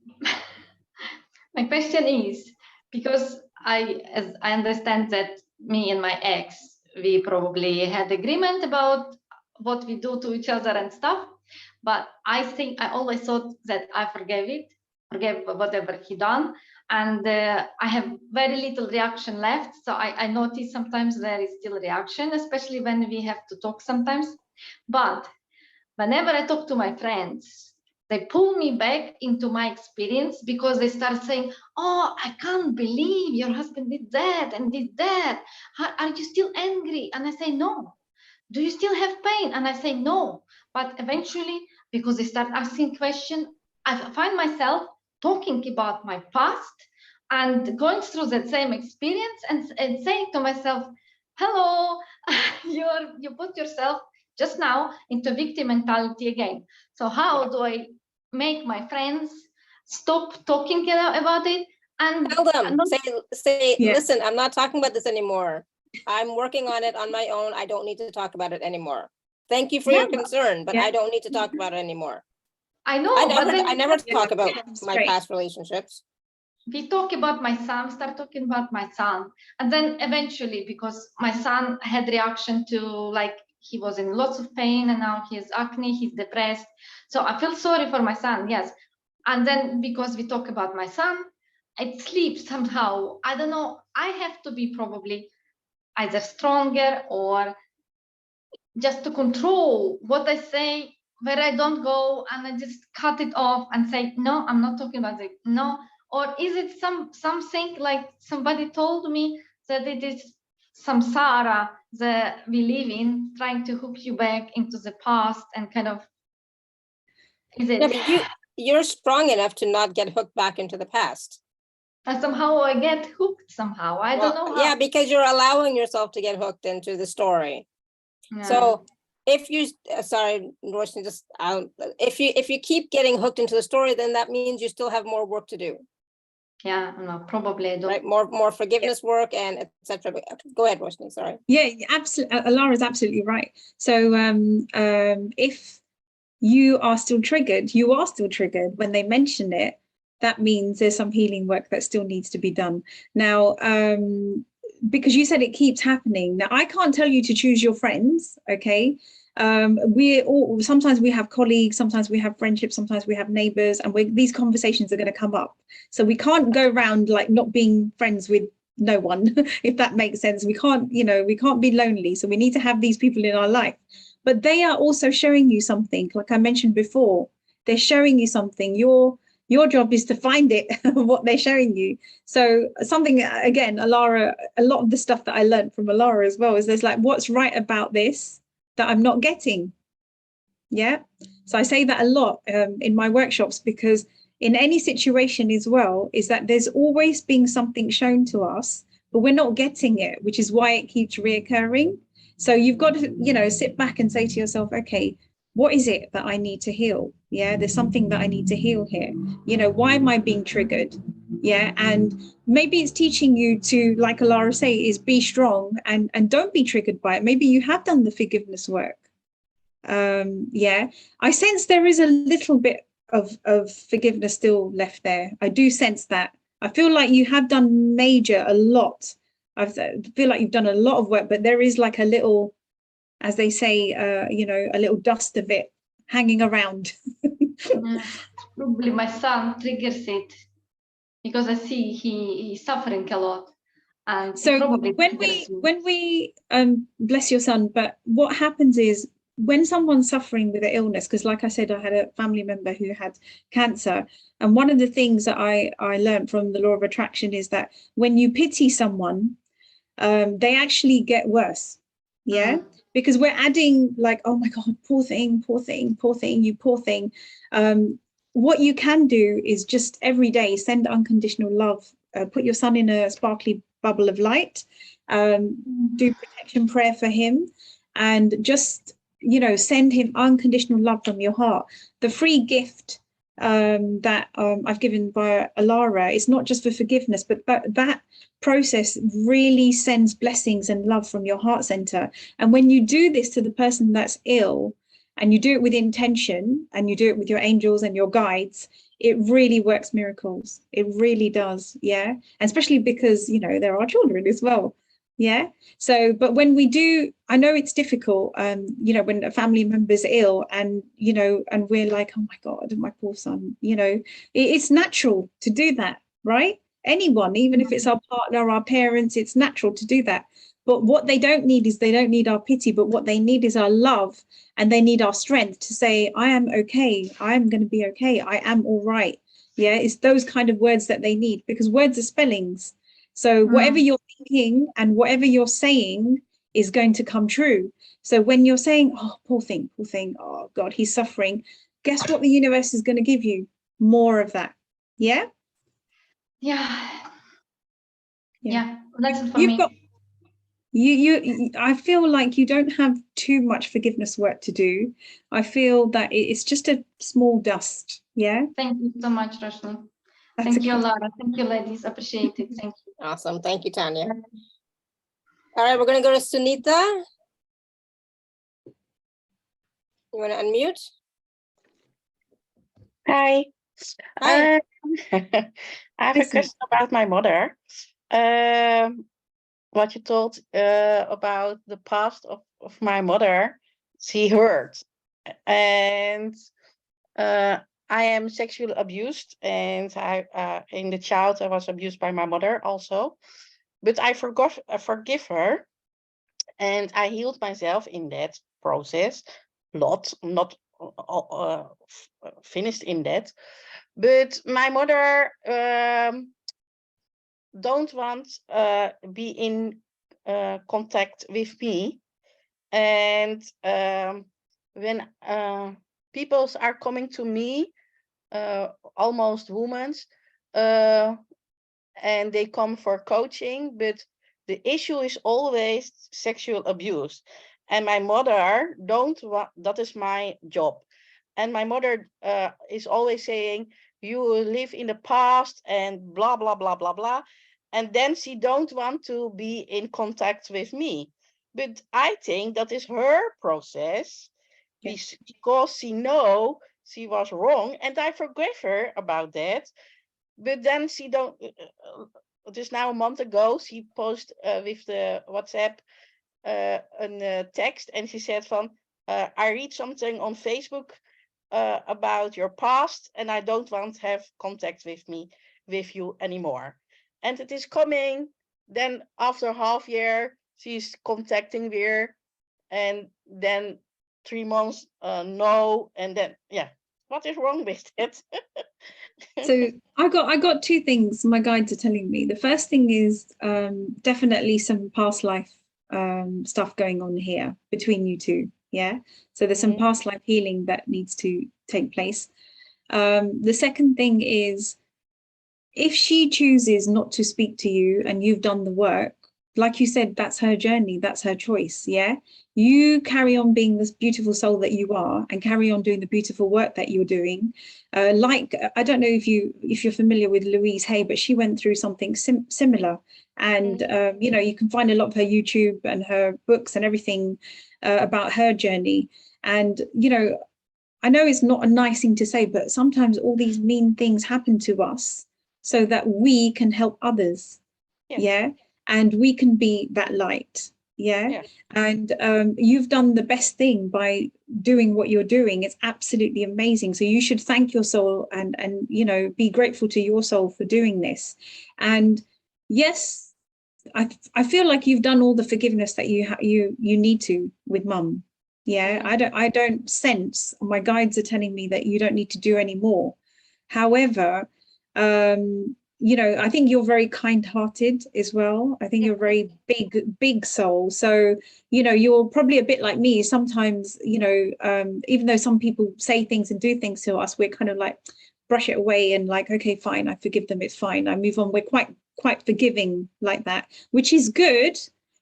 D: my question is, because I understand that me and my ex, we probably had agreement about what we do to each other and stuff, but I think I always thought that I forgave whatever he done, and I have very little reaction left. So I notice sometimes there is still reaction, especially when we have to talk sometimes. But whenever I talk to my friends, they pull me back into my experience, because they start saying, oh, I can't believe your husband did that and did that. Are you still angry? And I say, no. Do you still have pain? And I say, no. But eventually, because they start asking questions, I find myself talking about my past and going through that same experience and saying to myself, hello, you put yourself just now into victim mentality again. So how do I make my friends stop talking about it and
A: tell them, say listen, I'm not talking about this anymore. I'm working on it on my own. I don't need to talk about it anymore. Thank you for your concern, but I don't need to talk about it anymore.
D: I know.
A: I never talk about my past relationships.
D: We talk about my son, start talking about my son. And then eventually, because my son had reaction to, like, he was in lots of pain and now he has acne, he's depressed. So I feel sorry for my son, yes. And then because we talk about my son, it sleeps somehow. I don't know, I have to be probably either stronger or just to control what I say, where I don't go, and I just cut it off and say, no, I'm not talking about it, no. Or is it something like somebody told me that it is samsara that we live in, trying to hook you back into the past and kind of, is it?
A: Yeah, but you're strong enough to not get hooked back into the past.
D: And somehow I get hooked somehow. I don't know how.
A: Yeah, because you're allowing yourself to get hooked into the story.
D: Yeah.
A: So if you, sorry, Roshney, just if you keep getting hooked into the story, then that means you still have more work to do.
D: Yeah, no, probably I do.
A: Right, more forgiveness work and etc. Go ahead, Roshney. Sorry.
B: Yeah, absolutely. Alara's absolutely right. So if you are still triggered when they mention it, that means there's some healing work that still needs to be done. Now, because you said it keeps happening. Now, I can't tell you to choose your friends, okay? Sometimes we have colleagues, sometimes we have friendships, sometimes we have neighbors, and these conversations are going to come up. So we can't go around like not being friends with no one, if that makes sense. We can't be lonely. So we need to have these people in our life. But they are also showing you something, like I mentioned before. They're showing you something. Your job is to find it, what they're showing you. So something, again, Alara, a lot of the stuff that I learned from Alara as well is there's like, what's right about this that I'm not getting? Yeah. So I say that a lot in my workshops, because in any situation as well, is that there's always been something shown to us, but we're not getting it, which is why it keeps reoccurring. So you've got to, sit back and say to yourself, okay, what is it that I need to heal? Yeah, there's something that I need to heal here. Why am I being triggered? Yeah, and maybe it's teaching you to, like Alara say, is be strong and don't be triggered by it. Maybe you have done the forgiveness work. Yeah, I sense there is a little bit of forgiveness still left there. I do sense that. I feel like you have done a lot. I feel like you've done a lot of work, but there is like a little, as they say, a little dust of it hanging around.
D: Yeah, probably my son triggers it because I see he's suffering a lot. And
B: So
D: probably
B: when we bless your son, but what happens is when someone's suffering with an illness, because like I said, I had a family member who had cancer, and one of the things that I learned from the law of attraction is that when you pity someone, they actually get worse. Yeah. Because we're adding like, oh my God, poor thing, you poor thing. What you can do is just every day send unconditional love, put your son in a sparkly bubble of light, do protection prayer for him, and just, send him unconditional love from your heart. The free gift that I've given by Alara is not just for forgiveness, but that process really sends blessings and love from your heart center. And when you do this to the person that's ill, and you do it with intention, and you do it with your angels and your guides, it really works miracles. It really does. Yeah. And especially because, there are children as well. Yeah. So, but when we do, I know it's difficult, when a family member's ill and, and we're like, oh my God, my poor son, it's natural to do that, right? Anyone, even if it's our partner, our parents, it's natural to do that. But what they don't need is, they don't need our pity, but what they need is our love, and they need our strength to say, I am okay. I'm going to be okay. I am all right. Yeah. It's those kind of words that they need, because words are spellings. So whatever you're thinking and whatever you're saying is going to come true. So when you're saying, oh, poor thing, oh God, he's suffering, guess what the universe is going to give you? More of that. Yeah?
D: Yeah. That's it for
B: You've
D: me.
B: got, I feel like you don't have too much forgiveness work to do. I feel that it's just a small dust. Yeah?
D: Thank you so much, Roshney.
B: That's
D: Thank you,
B: okay.
D: Laura. Thank you, ladies. Appreciate it. Thank you.
A: Awesome. Thank you, Tanya. All right, we're going to go to Sunita. You want to unmute?
E: Hi.
A: Hi.
E: I have a question about my mother. What you told about the past of my mother, she hurt. And I am sexually abused, and I in the child I was abused by my mother also. But I forgive her, and I healed myself in that process. Not finished in that, but my mother don't want be in contact with me, and when people are coming to me, almost women, and they come for coaching, but the issue is always sexual abuse. And my mother don't want, that is my job. And my mother is always saying, you live in the past and blah, blah, blah, blah, blah. And then she don't want to be in contact with me. But I think that is her process, because she know she was wrong, and I forgive her about that. But then she don't, just now a month ago, she posted with the WhatsApp a text, and she said van, I read something on Facebook about your past, and I don't want to have contact with you anymore. And it is coming, then after half year, she's contacting weer, and then 3 months, no, and then, yeah, what is wrong with it?
B: So I got two things my guides are telling me. The first thing is definitely some past life stuff going on here between you two. Yeah. So there's some past life healing that needs to take place. The second thing is, if she chooses not to speak to you and you've done the work, like you said, that's her journey, that's her choice. Yeah. You carry on being this beautiful soul that you are, and carry on doing the beautiful work that you're doing. Like, I don't know if you're familiar with Louise Hay, but she went through something similar. And, you know, you can find a lot of her YouTube and her books and everything about her journey. And, you know, I know it's not a nice thing to say, but sometimes all these mean things happen to us so that we can help others. Yeah. And we can be that light. Yeah. And you've done the best thing by doing what you're doing. It's absolutely amazing. So you should thank your soul and you know, be grateful to your soul for doing this. And yes, I feel like you've done all the forgiveness that you need to with mum. Yeah. I don't sense, my guides are telling me that you don't need to do any more. However, you know, I think you're very kind-hearted as well. I think you're very big soul. So, you know, you're probably a bit like me. Sometimes, you know, even though some people say things and do things to us, we're kind of like brush it away and like, okay, fine, I forgive them. It's fine. I move on. We're quite forgiving like that, which is good.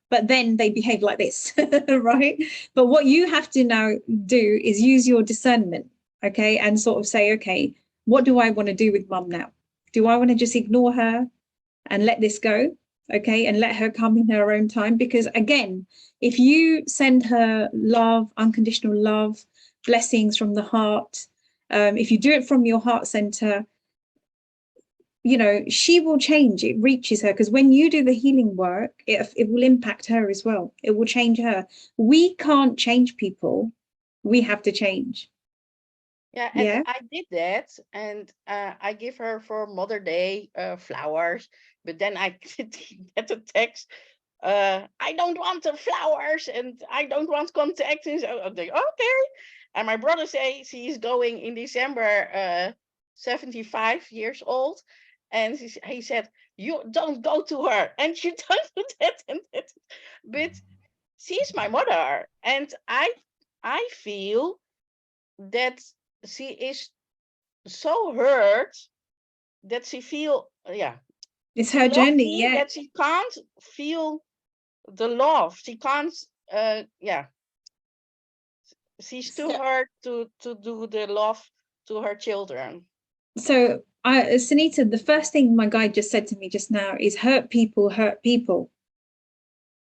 B: But then they behave like this, right? But what you have to now do is use your discernment, okay, and sort of say, okay, what do I want to do with mum now? Do I want to just ignore her and let this go? Okay, and let her come in her own time? Because again, if you send her love, unconditional love, blessings from the heart, if you do it from your heart center, you know, she will change. It reaches her, because when you do the healing work, it will impact her as well. It will change her. We can't change people. We have to change.
E: Yeah, and I did that, and I give her for Mother Day flowers, but then I get a text, I don't want the flowers, and I don't want contact. And so I'm like, okay. And my brother says he's going in December, 75 years old, and he said, you don't go to her, and you don't do that and that. But she's my mother, and I feel that she is so hurt that she feel,
B: it's her journey.
E: That she can't feel the love. She can't, she's too hurt to do the love to her children.
B: So Sunita, the first thing my guide just said to me just now is hurt people hurt people.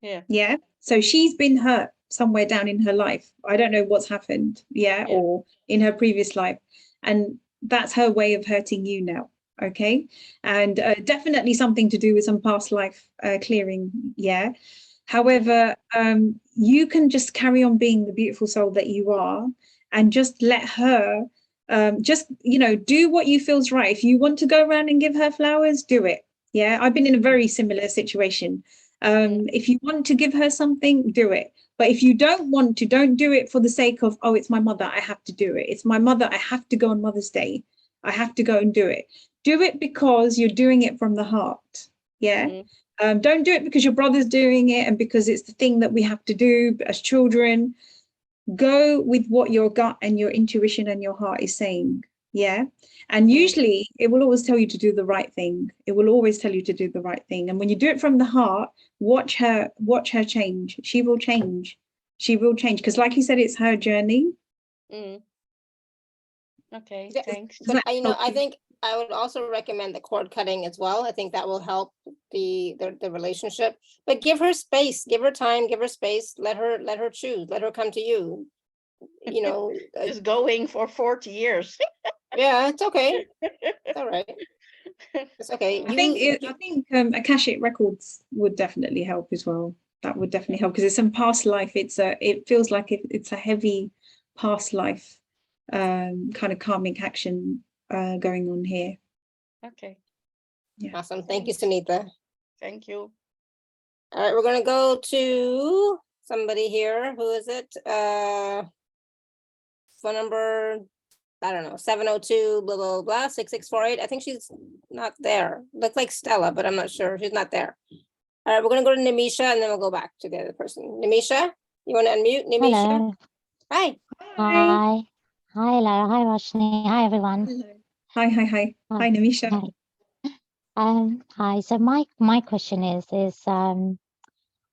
B: Yeah. So she's been hurt somewhere down in her life. I don't know what's happened. Or in her previous life. And that's her way of hurting you now. Okay. And definitely something to do with some past life clearing. Yeah. However, you can just carry on being the beautiful soul that you are, and just let her just, you know, do what you feel's right. If you want to go around and give her flowers, do it. Yeah. I've been in a very similar situation. If you want to give her something, do it. But if you don't want to, don't do it for the sake of, oh, it's my mother, I have to do it. It's my mother, I have to go on Mother's Day. I have to go and do it. Do it because you're doing it from the heart. Yeah. Don't do it because your brother's doing it and because it's the thing that we have to do as children. Go with what your gut and your intuition and your heart is saying. Yeah. And usually it will always tell you to do the right thing. It will always tell you to do the right thing. And when you do it from the heart, watch her change. She will change. She will change. Because like you said, it's her journey.
E: Okay,
A: Yeah,
E: thanks.
A: but I think I would also recommend the cord cutting as well. I think that will help the relationship. But give her space, give her time, give her space. Let her choose. Let her come to you. You know,
E: It's going for 40 years.
A: yeah, it's okay. It's all right. It's okay.
B: I think Akashic Records would definitely help as well. That would definitely help because it's some past life. It feels like it's a heavy past life kind of karmic action going on here.
E: Okay.
B: Yeah.
A: Awesome. Thank you, Sunita.
E: Thank you.
A: All right, we're gonna go to somebody here. Who is it? Phone number, I don't know, 702 blah blah blah 6648. I think she's not there. Looks like Stella, but I'm not sure. She's not there. All right, we're gonna go to Nimisha and then we'll go back to the other person. Nimisha, you want to unmute? Nimisha.
F: Hello.
A: Hi.
F: Hi. Hi, Lara. Hi, Roshni. Hi, everyone.
B: Hello. Hi, Nimisha.
F: Hi. Hi. So my question is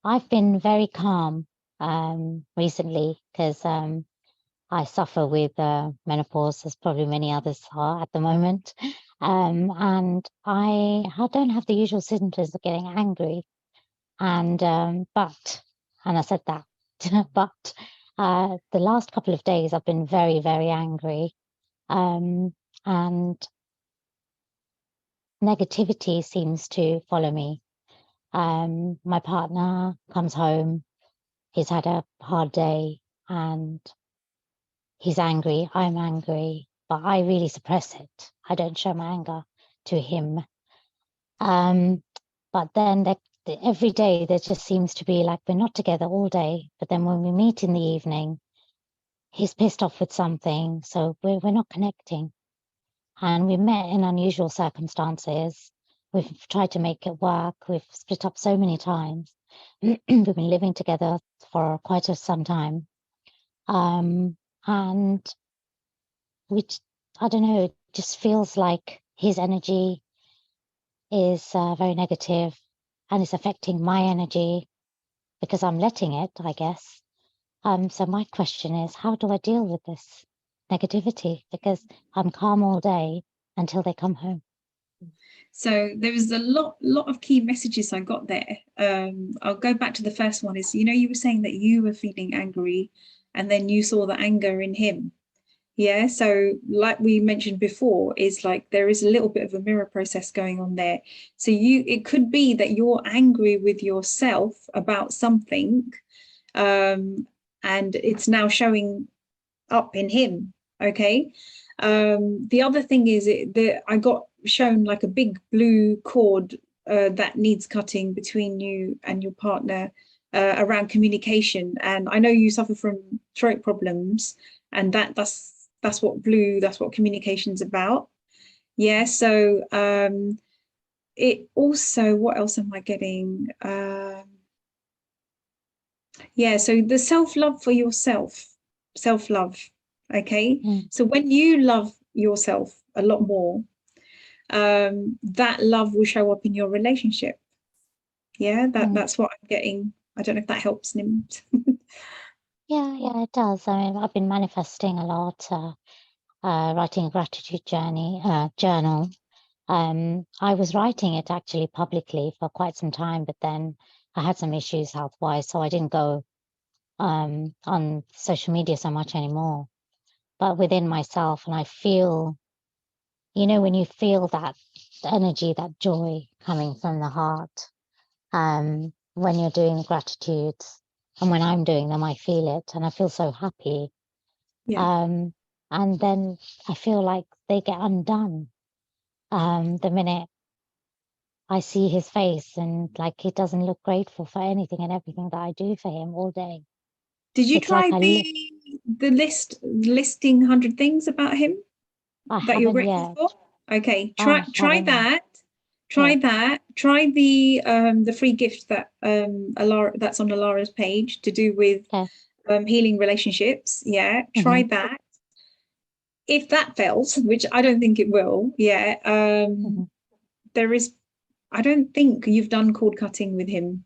F: I've been very calm recently because I suffer with menopause, as probably many others are at the moment. And I don't have the usual symptoms of getting angry. And I said that, but the last couple of days I've been very, very angry. And negativity seems to follow me. My partner comes home, he's had a hard day and he's angry, I'm angry, but I really suppress it. I don't show my anger to him. But then every day there just seems to be like we're not together all day, but then when we meet in the evening, he's pissed off with something, so we're not connecting. And we met in unusual circumstances. We've tried to make it work. We've split up so many times. We've been living together for quite some time. And I don't know, it just feels like his energy is very negative and it's affecting my energy because I'm letting it, I guess. So my question is, how do I deal with this negativity? Because I'm calm all day until they come home.
B: So there was a lot of key messages I got there. I'll go back to the first one is, you were saying that you were feeling angry and then you saw the anger in him. Yeah, so like we mentioned before, is like there is a little bit of a mirror process going on there. So it could be that you're angry with yourself about something, and it's now showing up in him. Okay. The other thing is I got shown like a big blue cord that needs cutting between you and your partner around communication. And I know you suffer from throat problems, and that's what communication's about. Yeah. So it also, what else am I getting? Yeah. So the self-love for yourself, self-love. Okay. So when you love yourself a lot more, that love will show up in your relationship. Yeah, that's what I'm getting. I don't know if that helps, Nim.
F: Yeah, it does. I mean, I've been manifesting a lot, writing a gratitude journal. I was writing it actually publicly for quite some time, but then I had some issues health-wise, so I didn't go on social media so much anymore. But within myself, and I feel, when you feel that energy, that joy coming from the heart, when you're doing the gratitudes, and when I'm doing them, I feel it, and I feel so happy.
B: Yeah.
F: And then I feel like they get undone the minute I see his face, and like he doesn't look grateful for anything and everything that I do for him all day.
B: Did you
F: It's
B: try
F: like
B: the listing 100 things about him that you're grateful for? Okay, try that. Try that. Try the free gift that that's on Alara's page to do with healing relationships. Yeah, try that. if that fails, which I don't think it will, there is, I don't think you've done cord cutting with him.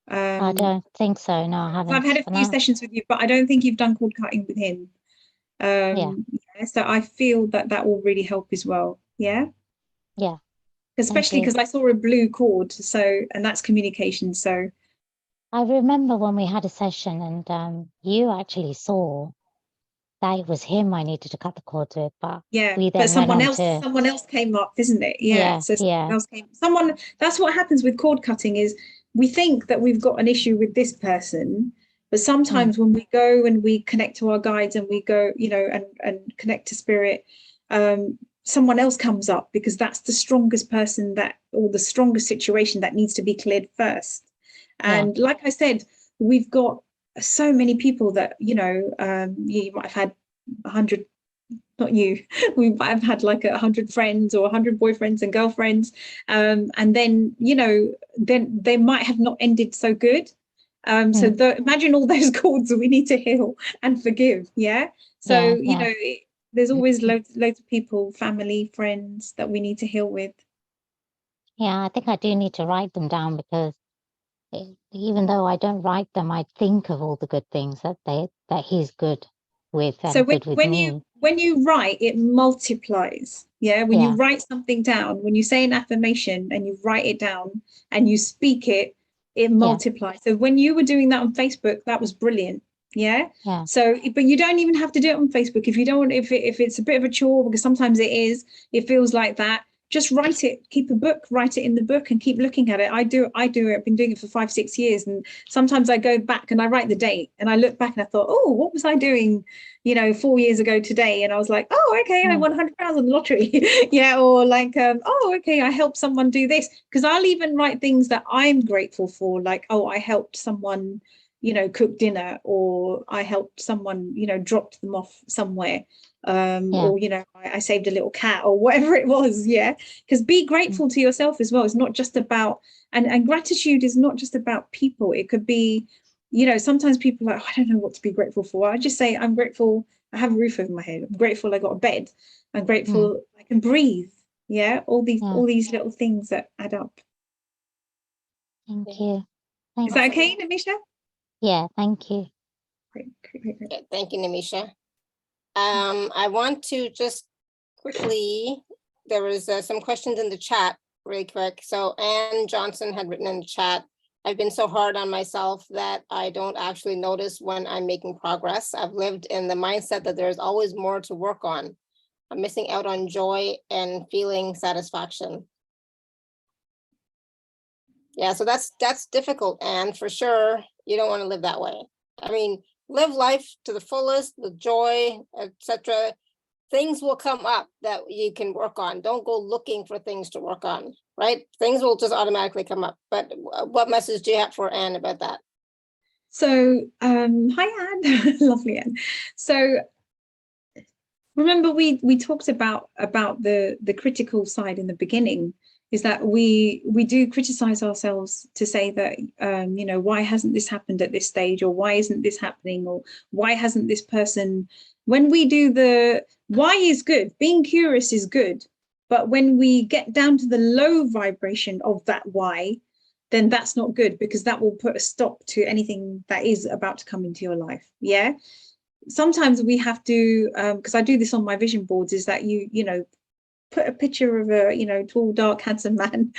F: I don't think so. No, I haven't.
B: I've had a few sessions with you, but I don't think you've done cord cutting with him. So I feel that will really help as well. Yeah. Especially because I saw a blue cord, so, and that's communication. So
F: I remember when we had a session and you actually saw that it was him I needed to cut the cord with, but we then
B: someone else came up, isn't it? So someone else that's what happens with cord cutting, is we think that we've got an issue with this person, but sometimes when we go and we connect to our guides and we go, and connect to spirit, someone else comes up, because that's the strongest person or the strongest situation that needs to be cleared first. And like I said, we've got so many people that, you might have had 100, not you, we might have had like 100 friends or 100 boyfriends and girlfriends. And then, then they might have not ended so good. So imagine all those cords that we need to heal and forgive. So, there's always loads of people, family, friends that we need to heal with.
F: I think I do need to write them down, because even though I don't write them, I think of all the good things that he's good with and
B: so
F: good with me.
B: When you write, it multiplies. When you write something down, when you say an affirmation and you write it down and you speak it, it multiplies. So when you were doing that on Facebook, that was brilliant. So, but you don't even have to do it on Facebook if you don't want. If it's a bit of a chore, because sometimes it feels like that. Just write it, keep a book, write it in the book and keep looking at it. I do it. I've been doing it for 5-6 years. And sometimes I go back and I write the date and I look back and I thought, oh, what was I doing, 4 years ago today? And I was like, oh, okay, I won 100,000 on the lottery. Or like, oh, okay, I helped someone do this. Because I'll even write things that I'm grateful for, like, oh, I helped someone, cook dinner, or I helped someone, dropped them off somewhere. Or I saved a little cat, or whatever it was. Because be grateful to yourself as well. It's not just about, and gratitude is not just about people. It could be, sometimes people are like, oh, I don't know what to be grateful for. I just say, I'm grateful I have a roof over my head. I'm grateful I got a bed. I'm grateful I can breathe. All these little things that add up.
F: Thank you.
B: Is that okay, Namisha?
F: Yeah, thank you.
B: Great.
A: Thank you, Namisha. I want to just quickly, there was some questions in the chat really quick. So Ann Johnson had written in the chat, I've been so hard on myself that I don't actually notice when I'm making progress. I've lived in the mindset that there's always more to work on. I'm missing out on joy and feeling satisfaction. So that's difficult, and for sure, you don't want to live that way. I mean, live life to the fullest with joy, etc. Things will come up that you can work on. Don't go looking for things to work on, right? Things will just automatically come up. But what message do you have for Anne about that?
B: So, hi, Anne. Lovely, Anne. So, remember we talked about the critical side in the beginning, is that we do criticize ourselves to say that, why hasn't this happened at this stage, or why isn't this happening, or why hasn't this person, when we do the why is good, being curious is good, but when we get down to the low vibration of that why, then that's not good, because that will put a stop to anything that is about to come into your life. Sometimes we have to, because I do this on my vision boards, is that you put a picture of a tall, dark, handsome man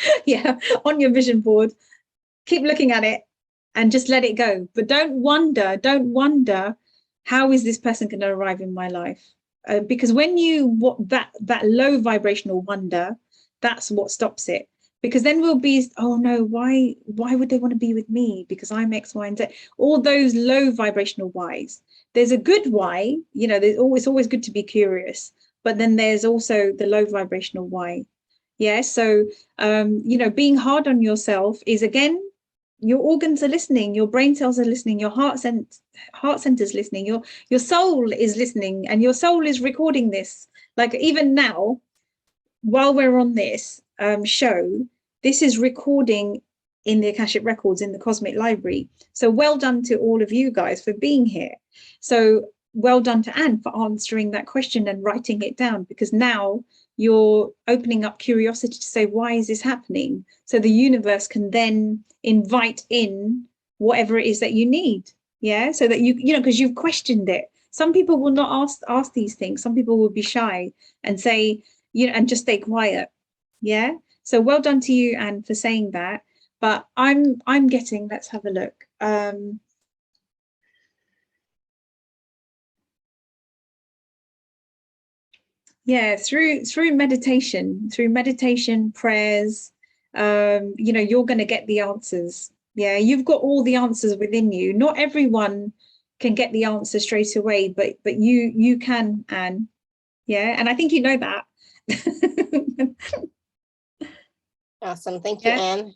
B: on your vision board, keep looking at it and just let it go. But don't wonder how is this person going to arrive in my life, because when that low vibrational wonder, that's what stops it. Because then we'll be, oh no, why would they want to be with me, because I'm X, Y, and Z. All those low vibrational whys. There's a good why, it's always good to be curious, but then there's also the low vibrational why. So being hard on yourself is, again, your organs are listening, your brain cells are listening, your heart center's listening, your soul is listening, and your soul is recording this. Like, even now, while we're on this show, this is recording in the Akashic Records in the Cosmic Library. So well done to all of you guys for being here. So well done to Anne for answering that question and writing it down, because now you're opening up curiosity to say, why is this happening? So the universe can then invite in whatever it is that you need. Yeah. So that you know, because you've questioned it. Some people will not ask these things. Some people will be shy and say, you know, and just stay quiet. Yeah. So well done to you, Anne, for saying that. But I'm getting, let's have a look. Yeah, through meditation, prayers, you know, you're going to get the answers. Yeah, you've got all the answers within you. Not everyone can get the answer straight away, but you can, Anne. Yeah, and I think you know that.
A: Awesome. Thank you,
B: Yeah.
A: Anne.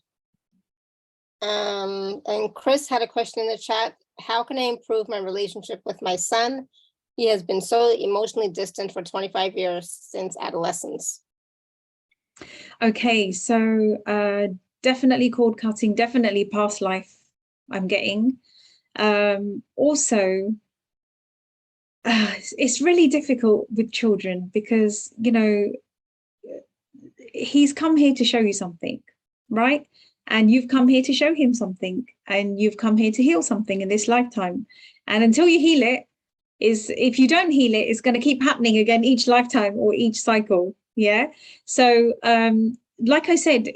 A: And Chris had a question in the chat. How can I improve my relationship with my son? He has been so emotionally distant for 25 years since adolescence.
B: Okay, so definitely cord cutting, definitely past life I'm getting. Also, it's really difficult with children because, you know, he's come here to show you something, right? And you've come here to show him something, and you've come here to heal something in this lifetime. And until you heal it, if you don't heal it, it's going to keep happening again each lifetime or each cycle. Yeah. So like I said,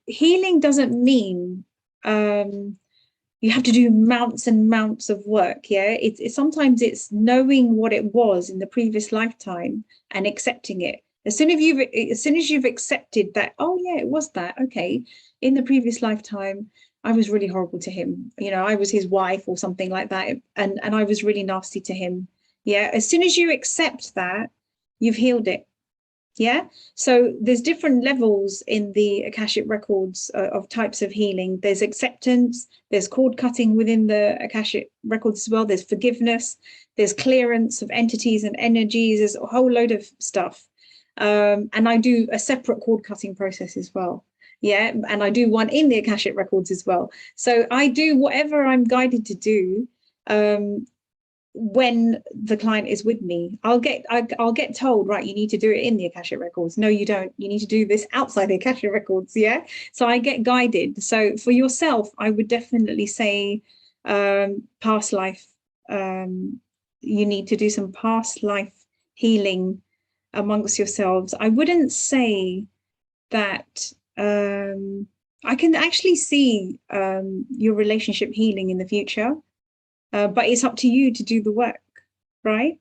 B: healing doesn't mean you have to do mounts and mounts of work. Yeah. Sometimes it's knowing what it was in the previous lifetime and accepting it. As soon as you've accepted that, oh yeah, it was that. Okay. In the previous lifetime, I was really horrible to him. You know, I was his wife or something like that. And I was really nasty to him. Yeah. As soon as you accept that, you've healed it. Yeah. So there's different levels in the Akashic Records of types of healing. There's acceptance, there's cord cutting within the Akashic Records as well. There's forgiveness, there's clearance of entities and energies. There's a whole load of stuff. And I do a separate cord cutting process as well. Yeah, and I do one in the Akashic Records as well. So I do whatever I'm guided to do when the client is with me. I'll get told, right, you need to do it in the Akashic Records. No, you don't. You need to do this outside the Akashic Records. Yeah. So I get guided. So for yourself, I would definitely say past life. You need to do some past life healing amongst yourselves. I wouldn't say that I can actually see your relationship healing in the future, but it's up to you to do the work, right?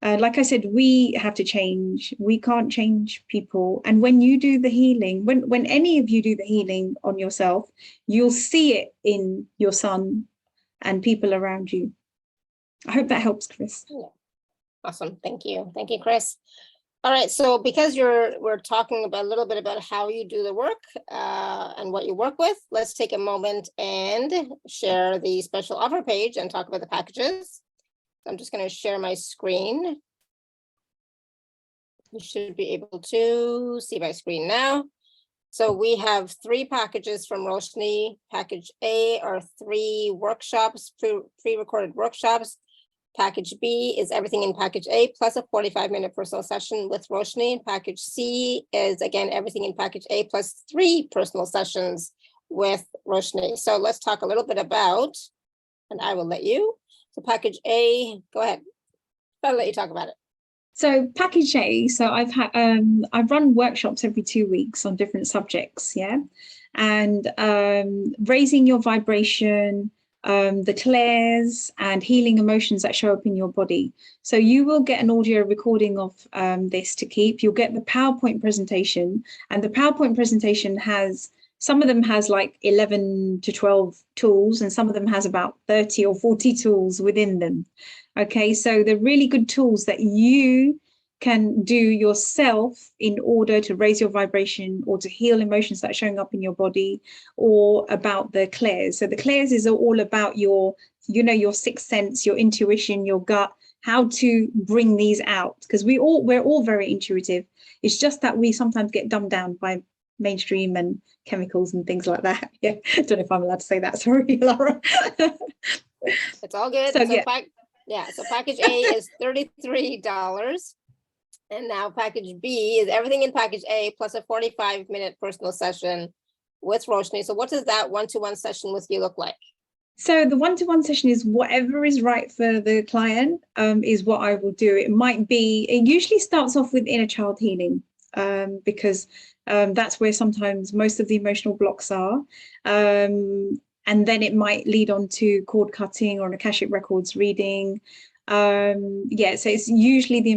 B: Like I said, we have to change. We can't change people. And when you do the healing, when any of you do the healing on yourself, you'll see it in your son and people around you. I hope that helps, Chris.
A: Yeah. Awesome. Thank you. Thank you, Chris. All right, so because we're talking about a little bit about how you do the work and what you work with, let's take a moment and share the special offer page and talk about the packages. I'm just going to share my screen. You should be able to see my screen now. So we have 3 packages from Roshney. Package A are 3 workshops, pre-recorded workshops. Package B is everything in package A plus a 45-minute personal session with Roshney. Package C is, again, everything in package A plus 3 personal sessions with Roshney. So let's talk a little bit about, and I will let you. So package A, go ahead. I'll let you talk about it.
B: So package A, so I've run workshops every 2 weeks on different subjects, yeah, and raising your vibration, the clairs and healing emotions that show up in your body. So you will get an audio recording of this to keep. You'll get the PowerPoint presentation, and the PowerPoint presentation has, some of them has like 11 to 12 tools, and some of them has about 30 or 40 tools within them. Okay, so they're really good tools that you can do yourself in order to raise your vibration or to heal emotions that are showing up in your body, or about the clairs. So the clairs is all about your, you know, your sixth sense, your intuition, your gut, how to bring these out, because we're all very intuitive. It's just that we sometimes get dumbed down by mainstream and chemicals and things like that. Yeah, I don't know if I'm allowed to say that. Sorry, Laura.
A: It's all good.
B: So,
A: So
B: yeah.
A: Yeah, so package A is $33. And now package B is everything in package A plus a 45-minute personal session with Roshney. So what does that one-to-one session with you look like?
B: So the one-to-one session is whatever is right for the client, is what I will do. It usually starts off with inner child healing, because that's where sometimes most of the emotional blocks are. And then it might lead on to cord cutting or an Akashic Records reading. So it's usually the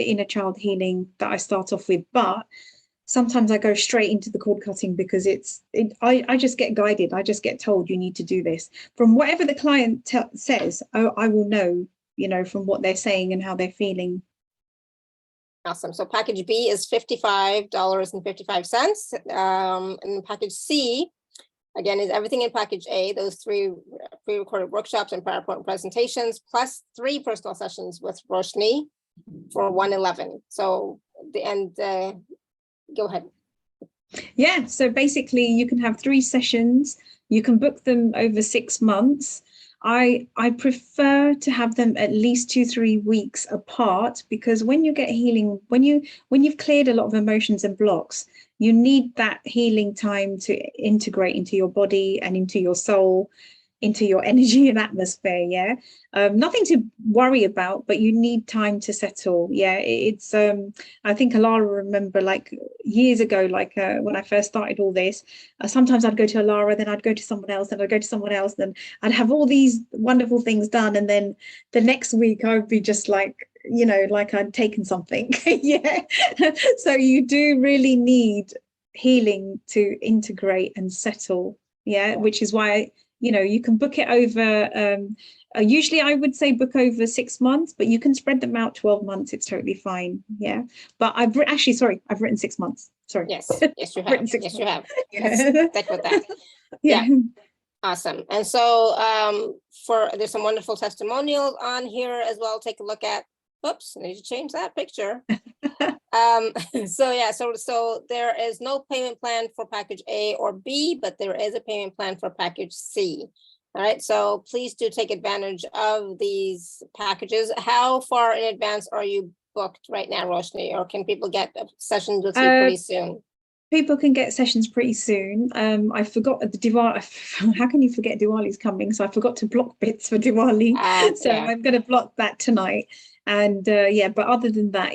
B: inner child healing that I start off with, but sometimes I go straight into the cord cutting because I just get guided. I just get told you need to do this from whatever the client says. I will know, from what they're saying and how they're feeling.
A: Awesome. So package B is $55.55. And package C, again, is everything in package A, those 3 pre-recorded workshops and PowerPoint presentations, plus 3 personal sessions with Roshney for $111. So go ahead.
B: Yeah, so basically you can have 3 sessions. You can book them over 6 months. I prefer to have them at least 2-3 weeks apart, because when you get healing, when you've cleared a lot of emotions and blocks, you need that healing time to integrate into your body and into your soul, into your energy and atmosphere. Yeah, nothing to worry about, but you need time to settle. Yeah, it's I think Alara remember like years ago, when I first started all this, sometimes I'd go to Alara, then I'd go to someone else, then I'd go to someone else, then I'd have all these wonderful things done, and then the next week I would be just like, like I'd taken something. Yeah. So you do really need healing to integrate and settle. Yeah, which is why you can book it over, usually I would say book over 6 months, but you can spread them out 12 months. It's totally fine. Yeah. But I've written 6 months. Sorry.
A: Yes, you have. Yes, you have.
B: Yeah.
A: Stick with that.
B: Yeah.
A: Awesome. And so there's some wonderful testimonials on here as well. Take a look at. Oops, I need to change that picture. So there is no payment plan for package A or B, but there is a payment plan for package C. All right, so please do take advantage of these packages. How far in advance are you booked right now, Roshney, or can people get sessions with you pretty soon?
B: People can get sessions pretty soon. I forgot the Diwali. How can you forget Diwali's coming? So I forgot to block bits for Diwali. I'm going to block that tonight. And but other than that,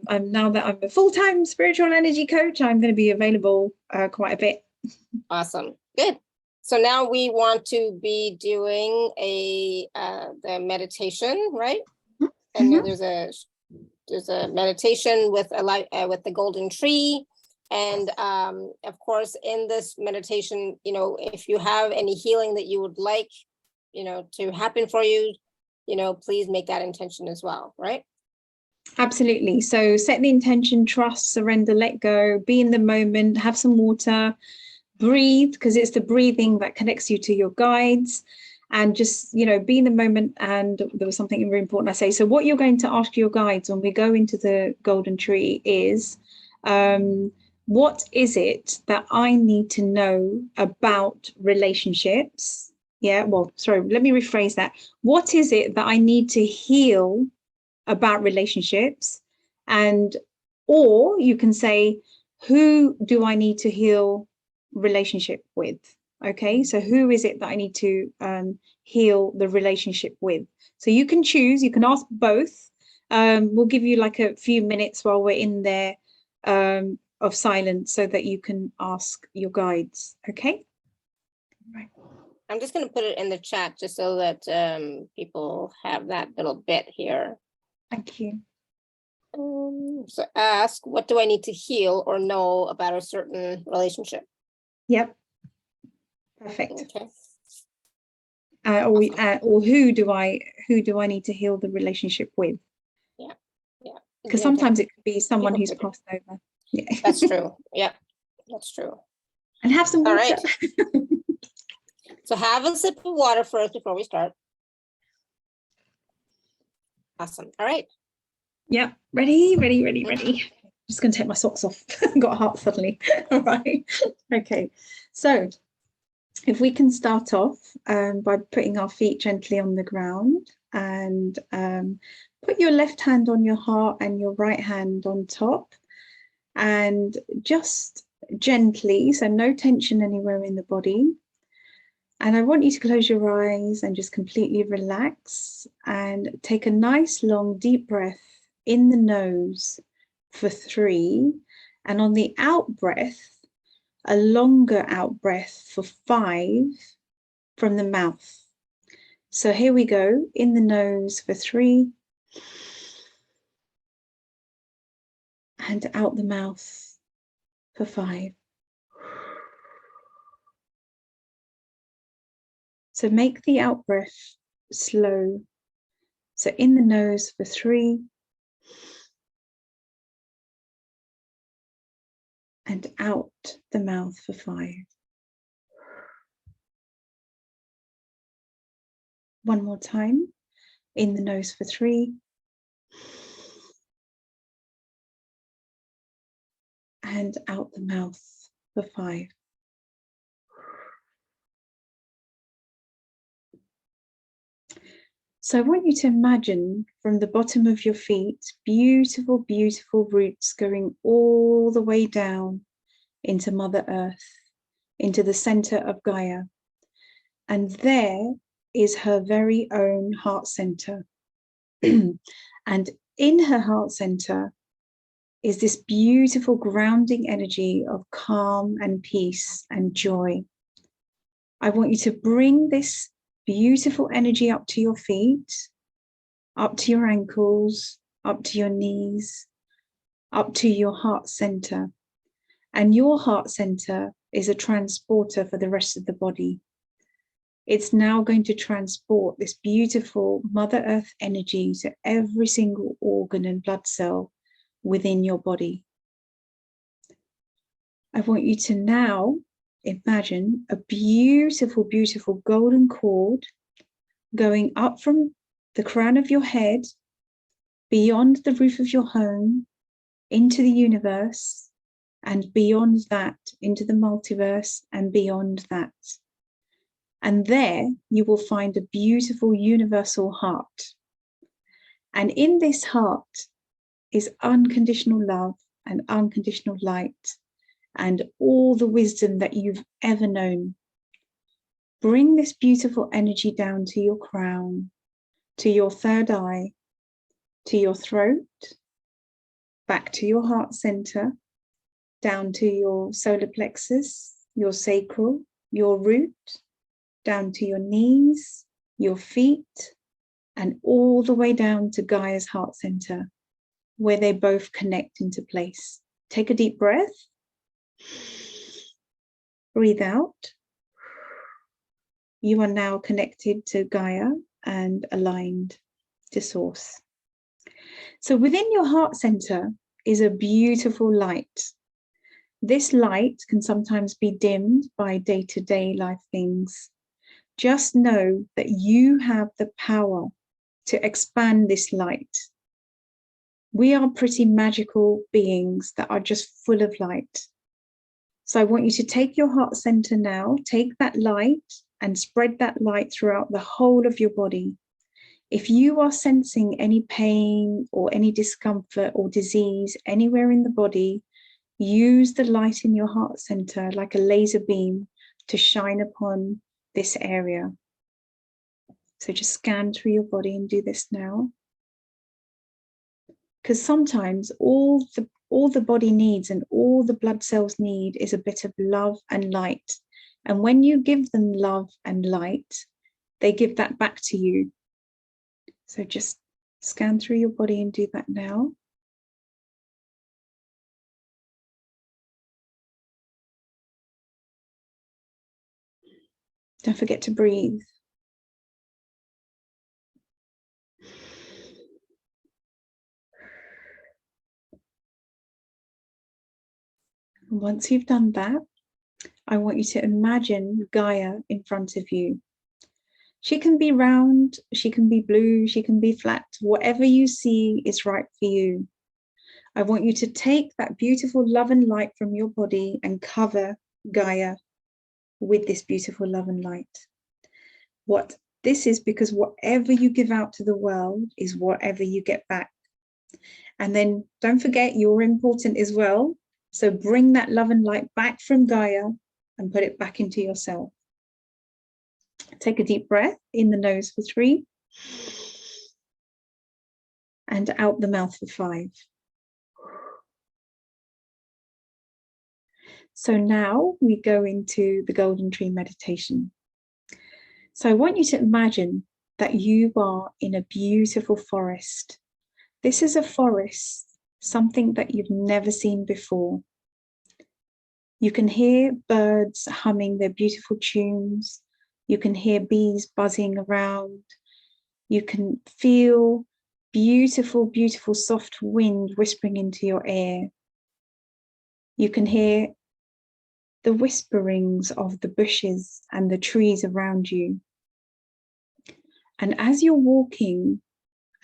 B: I'm now that I'm a full-time spiritual energy coach, I'm going to be available quite a bit. Awesome.
A: Good. So now we want to be doing the meditation, right? And there's a meditation with the golden tree. And of course, in this meditation, if you have any healing that you would like, to happen for you, please make that intention as well, right?
B: Absolutely. So set the intention, trust, surrender, let go, be in the moment, have some water, breathe, because it's the breathing that connects you to your guides, and just, be in the moment. And there was something very important I say. So what you're going to ask your guides when we go into the golden tree is, what is it that I need to know about relationships? Yeah, well, sorry, let me rephrase that. What is it that I need to heal about relationships? Or you can say, who do I need to heal relationship with? Okay, so who is it that I need to heal the relationship with? So you can choose, you can ask both. We'll give you like a few minutes while we're in there of silence so that you can ask your guides. Okay. Right.
A: I'm just going to put it in the chat just so that people have that little bit here.
B: Thank you.
A: So ask, what do I need to heal or know about a certain relationship?
B: Yep. Perfect.
A: Okay.
B: Or who do I need to heal the relationship with?
A: Yeah.
B: Because sometimes it could be someone who's passed over. Yeah.
A: That's true. Yeah, that's true.
B: And have some water.
A: All right. So have a sip of water first before we start. Awesome. All right.
B: Yeah. Ready. Just going to take my socks off. Got a heart suddenly. All right. Okay. So if we can start off by putting our feet gently on the ground, and put your left hand on your heart and your right hand on top, and just gently, so no tension anywhere in the body. And I want you to close your eyes and just completely relax and take a nice long deep breath in the nose for 3, and on the out breath, a longer out breath for 5 from the mouth. So here we go, in the nose for 3 and out the mouth for 5. So make the out breath slow. So in the nose for 3 and out the mouth for 5. One more time, in the nose for 3 and out the mouth for 5. So I want you to imagine from the bottom of your feet, beautiful, beautiful roots going all the way down into Mother Earth, into the center of Gaia. And there is her very own heart center. And in her heart center is this beautiful grounding energy of calm and peace and joy. I want you to bring this beautiful energy up to your feet, up to your ankles, up to your knees, up to your heart center. And your heart center is a transporter for the rest of the body. It's now going to transport this beautiful Mother Earth energy to every single organ and blood cell within your body. I want you to now imagine a beautiful, beautiful golden cord going up from the crown of your head, beyond the roof of your home, into the universe, and beyond that, into the multiverse, and beyond that. And there you will find a beautiful universal heart. And in this heart is unconditional love and unconditional light, and all the wisdom that you've ever known. Bring this beautiful energy down to your crown, to your third eye, to your throat, back to your heart center, down to your solar plexus, your sacral, your root, down to your knees, your feet, and all the way down to Gaia's heart center, where they both connect into place. Take a deep breath. Breathe out. You are now connected to Gaia and aligned to Source. So within your heart center is a beautiful light. This light can sometimes be dimmed by day-to-day life things. Just know that you have the power to expand this light. We are pretty magical beings that are just full of light. So I want you to take your heart center now, take that light and spread that light throughout the whole of your body. If you are sensing any pain or any discomfort or disease anywhere in the body, use the light in your heart center like a laser beam to shine upon this area. So just scan through your body and do this now. Because sometimes all the body needs and all the blood cells need is a bit of love and light. And when you give them love and light, they give that back to you. So just scan through your body and do that now. Don't forget to breathe. And once you've done that, I want you to imagine Gaia in front of you. She can be round, she can be blue, she can be flat. Whatever you see is right for you. I want you to take that beautiful love and light from your body and cover Gaia with this beautiful love and light. This is because whatever you give out to the world is whatever you get back. And then don't forget, you're important as well. So bring that love and light back from Gaia and put it back into yourself. Take a deep breath in the nose for 3 and out the mouth for 5. So now we go into the golden tree meditation. So I want you to imagine that you are in a beautiful forest. This is a forest, something that you've never seen before. You can hear birds humming their beautiful tunes. You can hear bees buzzing around. You can feel beautiful, beautiful soft wind whispering into your ear. You can hear the whisperings of the bushes and the trees around you. And as you're walking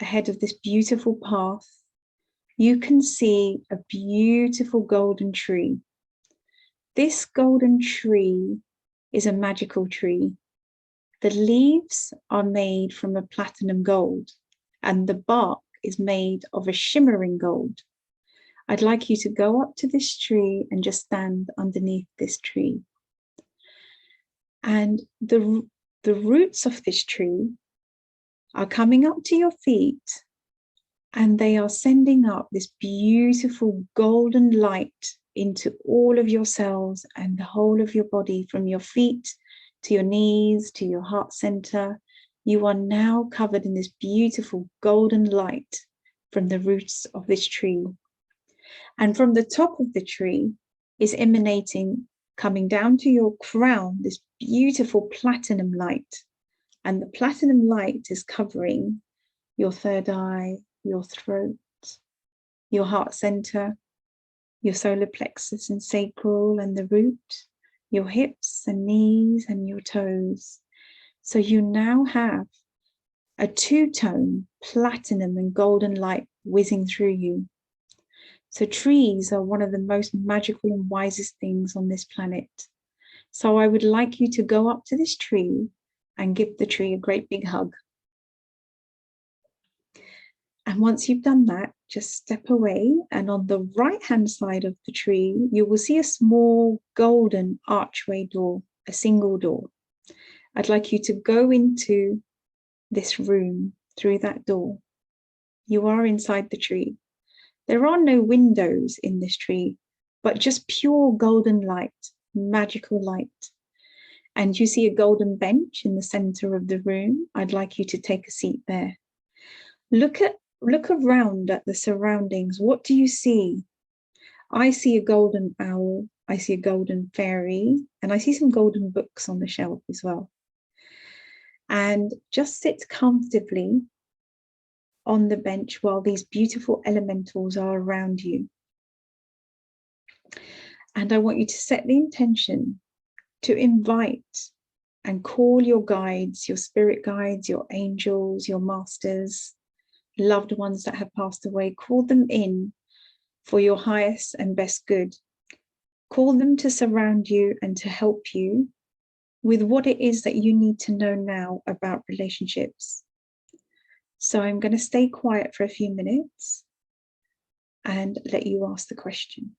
B: ahead of this beautiful path, you can see a beautiful golden tree. This golden tree is a magical tree. The leaves are made from a platinum gold, and the bark is made of a shimmering gold. I'd like you to go up to this tree and just stand underneath this tree. And the roots of this tree are coming up to your feet, and they are sending up this beautiful golden light into all of your cells and the whole of your body, from your feet to your knees to your heart center. You are now covered in this beautiful golden light from the roots of this tree. And from the top of the tree is emanating, coming down to your crown, this beautiful platinum light. And the platinum light is covering your third eye, your throat, your heart center, your solar plexus and sacral and the root, your hips and knees and your toes. So you now have a two-tone platinum and golden light whizzing through you. So trees are one of the most magical and wisest things on this planet. So I would like you to go up to this tree and give the tree a great big hug. And once you've done that, just step away, and on the right-hand side of the tree, you will see a small golden archway door, a single door. I'd like you to go into this room through that door. You are inside the tree. There are no windows in this tree, but just pure golden light, magical light. And you see a golden bench in the center of the room. I'd like you to take a seat there. Look around at the surroundings. What do you see? I see a golden owl. I see a golden fairy, and I see some golden books on the shelf as well. And just sit comfortably on the bench while these beautiful elementals are around you. And I want you to set the intention to invite and call your guides, your spirit guides, your angels, your masters, loved ones that have passed away. Call them in for your highest and best good. Call them to surround you and to help you with what it is that you need to know now about relationships. So I'm going to stay quiet for a few minutes and let you ask the question.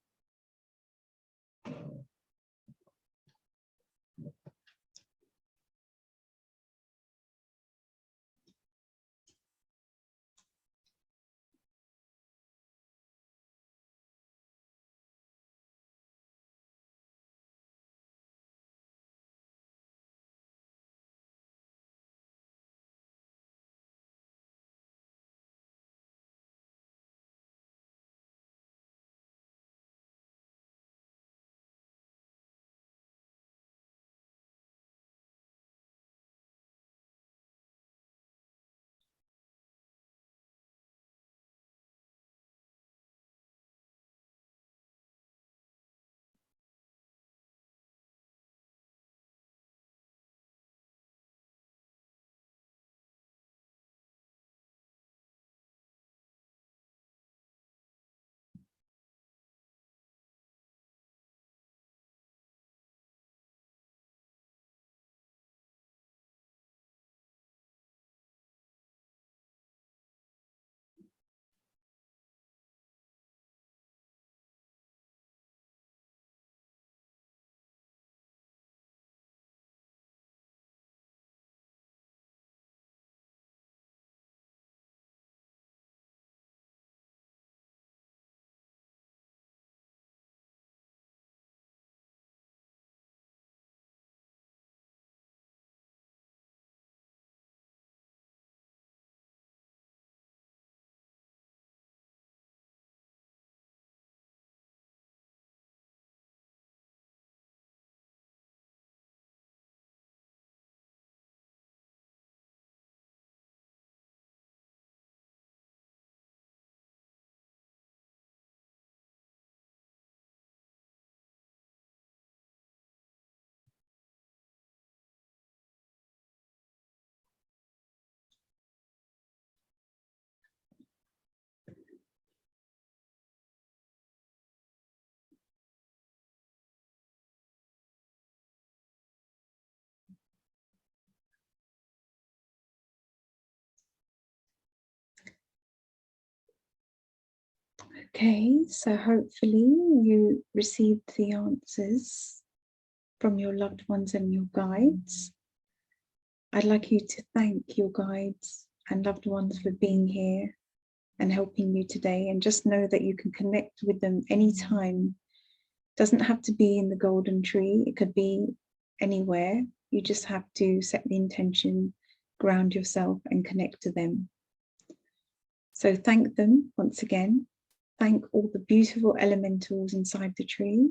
B: Okay, so hopefully you received the answers from your loved ones and your guides. I'd like you to thank your guides and loved ones for being here and helping you today, and just know that you can connect with them anytime. Doesn't have to be in the golden tree, it could be anywhere. You just have to set the intention, ground yourself and connect to them. So thank them once again. Thank all the beautiful elementals inside the tree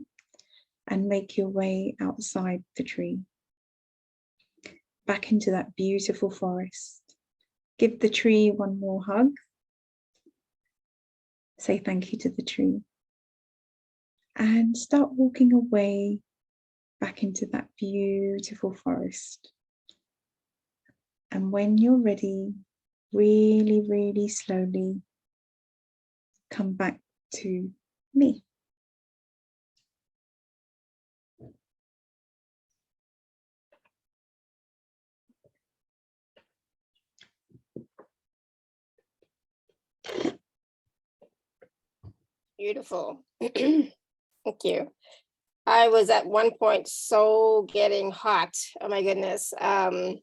B: and make your way outside the tree, back into that beautiful forest. Give the tree one more hug. Say thank you to the tree and start walking away back into that beautiful forest. And when you're ready, really, really slowly come back to me.
A: Beautiful. Thank you. I was at one point so getting hot. Oh my goodness. There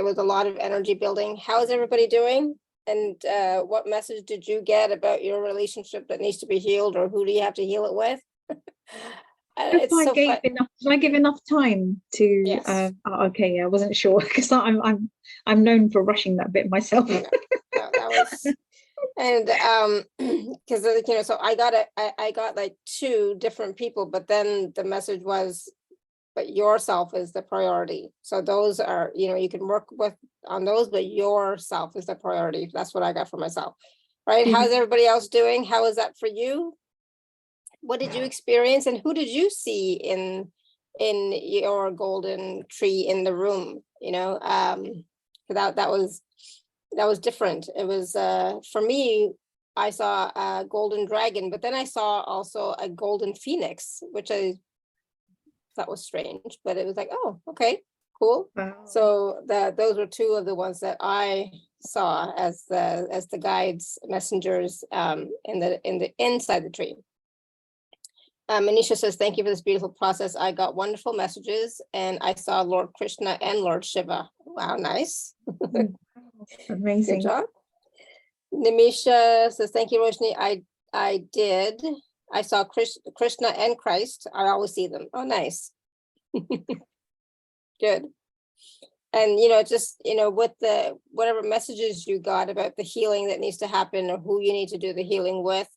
A: was a lot of energy building. How is everybody doing? And what message did you get about your relationship that needs to be healed, or who do you have to heal it with? It's so fun.
B: Did I give enough time to?
A: Yes.
B: Okay, I wasn't sure because I'm known for rushing that bit myself.
A: No, that was, and because so I got like two different people, but then the message was, but yourself is the priority. So those are, you can work with on those, but yourself is the priority. That's what I got for myself. Right? How's everybody else doing? How is that for you? What did you experience, and who did you see in your golden tree in the room? That was different. It was for me, I saw a golden dragon, but then I saw also a golden phoenix, which I thought was strange, but it was like, oh, okay, cool. Wow. So those were two of the ones that I saw as the guides, messengers in the inside the tree. Manisha says, thank you for this beautiful process. I got wonderful messages and I saw Lord Krishna and Lord Shiva. Wow, nice.
B: Amazing.
A: Good job. Nimisha says, thank you, Roshney. I did. I saw Krishna and Christ. I always see them. Oh, nice. Good. And, with the whatever messages you got about the healing that needs to happen or who you need to do the healing with,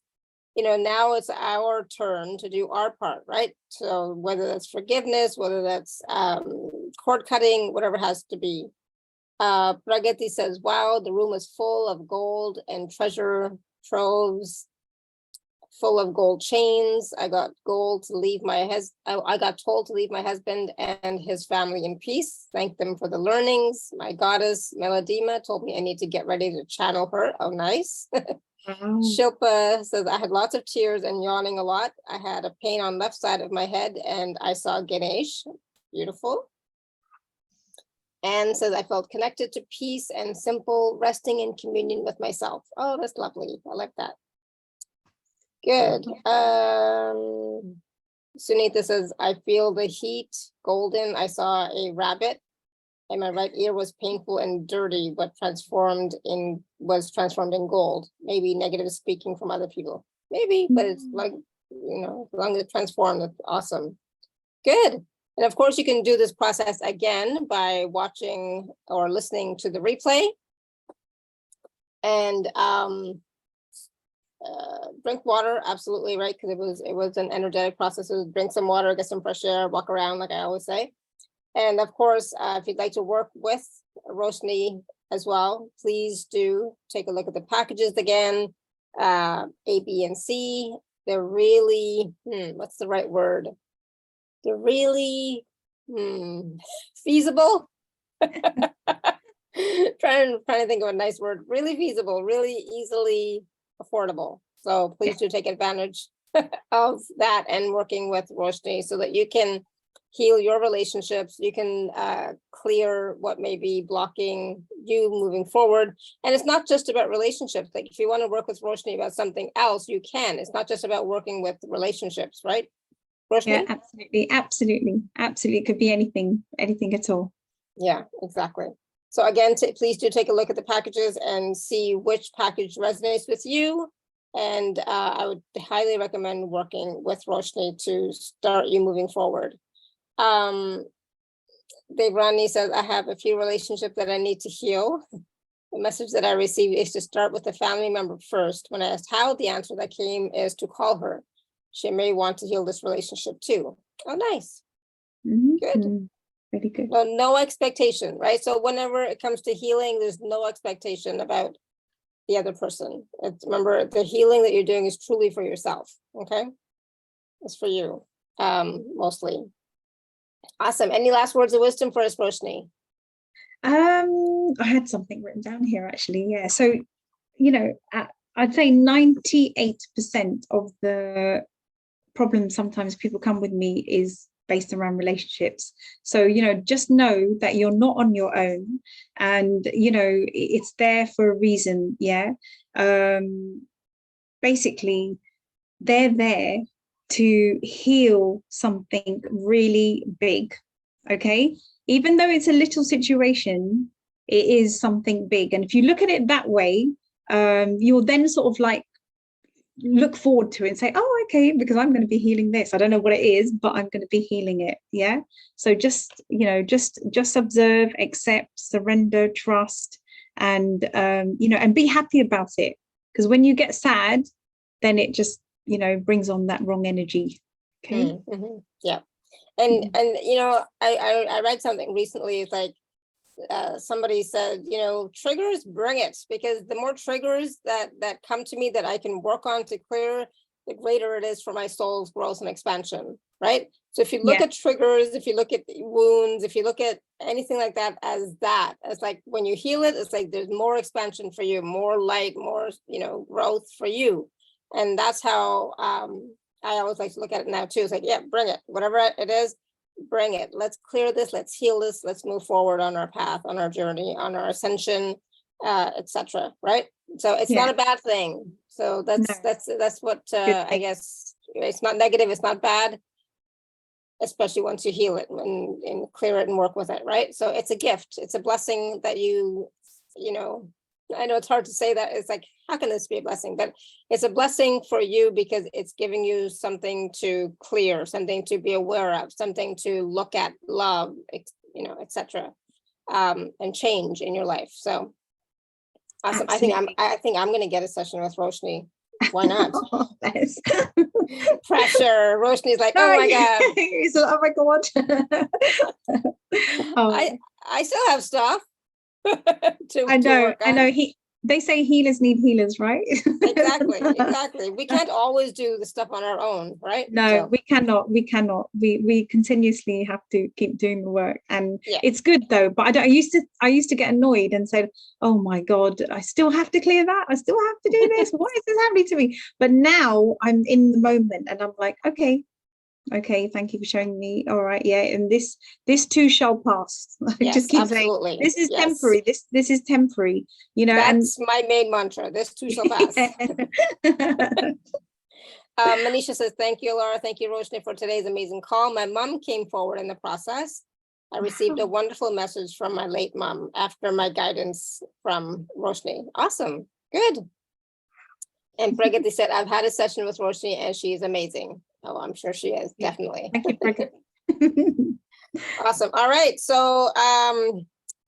A: now it's our turn to do our part, right? So whether that's forgiveness, whether that's cord cutting, whatever it has to be. Pragati says, wow, the room is full of gold and treasure troves, full of gold chains. I got gold to leave I got told to leave my husband and his family in peace. Thank them for the learnings. My goddess Melodima told me I need to get ready to channel her. Oh, nice.
B: Wow.
A: Shilpa says, I had lots of tears and yawning a lot. I had a pain on left side of my head and I saw Ganesh. Beautiful. And says, I felt connected to peace and simple resting in communion with myself. Oh, that's lovely. I like that. Good. Sunita says, I feel the heat, golden. I saw a rabbit and my right ear was painful and dirty, but was transformed in gold. Maybe negative speaking from other people. Maybe, but it's like, as long as it's transformed, it's awesome. Good. And of course, you can do this process again by watching or listening to the replay. And drink water, absolutely right, because it was an energetic process. So drink some water, get some fresh air, walk around, like I always say. And of course, if you'd like to work with Roshney as well, please do take a look at the packages again, A, B, and C. They're really, what's the right word? They're really feasible. trying to think of a nice word. Really feasible, really easily affordable. So please do take advantage of that and working with Roshney so that you can heal your relationships. You can clear what may be blocking you moving forward. And it's not just about relationships. Like if you want to work with Roshney about something else, you can. It's not just about working with relationships, right? Roshney?
B: Yeah, absolutely. It could be anything at all.
A: Yeah, exactly. So again, please do take a look at the packages and see which package resonates with you. And I would highly recommend working with Roshney to start you moving forward. Rahanni says, I have a few relationships that I need to heal. The message that I received is to start with a family member first. When I asked how, the answer that came is to call her. She may want to heal this relationship too. Oh, nice. Good.
B: Very good.
A: No expectation, right? So whenever it comes to healing, there's no expectation about the other person. Remember, the healing that you're doing is truly for yourself, okay? It's for you, mostly. Awesome. Any last words of wisdom for us, Roshney?
B: I had something written down here, actually. Yeah. So, I'd say 98% of the problems sometimes people come with me is based around relationships. So, just know that you're not on your own, and, it's there for a reason. Yeah. Basically, they're there to heal something really big. Okay. Even though it's a little situation, it is something big. And if you look at it that way, you'll then sort of like look forward to it and say, oh, okay, because I'm going to be healing this. I don't know what it is, but I'm going to be healing it. Yeah. So just observe, accept, surrender, trust, and, and be happy about it. Because when you get sad, then it just, brings on that wrong energy. Okay.
A: Yeah. And I read something recently. It's like somebody said, triggers, bring it, because the more triggers that come to me that I can work on to clear, the greater it is for my soul's growth and expansion, right? So if you look at triggers, if you look at wounds, if you look at anything like that, as like when you heal it, it's like there's more expansion for you, more light, more growth for you. And that's how I always like to look at it now too. It's like, yeah, bring it, whatever it is, bring it. Let's clear this. Let's heal this. Let's move forward on our path, on our journey, on our ascension, etc. Right? So it's not a bad thing. So that's what I guess. It's not negative. It's not bad, especially once you heal it and clear it and work with it. Right? So it's a gift. It's a blessing that you know. I know it's hard to say that. It's like, how can this be a blessing? But it's a blessing for you because it's giving you something to clear, something to be aware of, something to look at, love, etc., and change in your life. So awesome. Absolutely. I think I'm going to get a session with Roshney. Why not? Pressure. Roshney's like, oh my God.
B: He's like, oh my God.
A: I still have stuff.
B: I know. They say healers need healers, right?
A: Exactly. We can't always do the stuff on our own, right?
B: No, we cannot. We continuously have to keep doing the work, and it's good though. But I used to get annoyed and say, "Oh my God, I still have to clear that. I still have to do this. Why is this happening to me?" But now I'm in the moment, and I'm like, okay, thank you for showing me. All right, and this too shall pass. Just keep absolutely. Saying this is temporary. This is temporary.
A: That's my main mantra. This too shall pass. Manisha says, thank you, Laura. Thank you, Roshney, for today's amazing call. My mom came forward in the process. I received a wonderful message from my late mom after my guidance from Roshney. Awesome. Good. And Brigitte said, I've had a session with Roshney and she's amazing. Oh, I'm sure she is, definitely.
B: Thank you, Brigitte.
A: Awesome. All right. So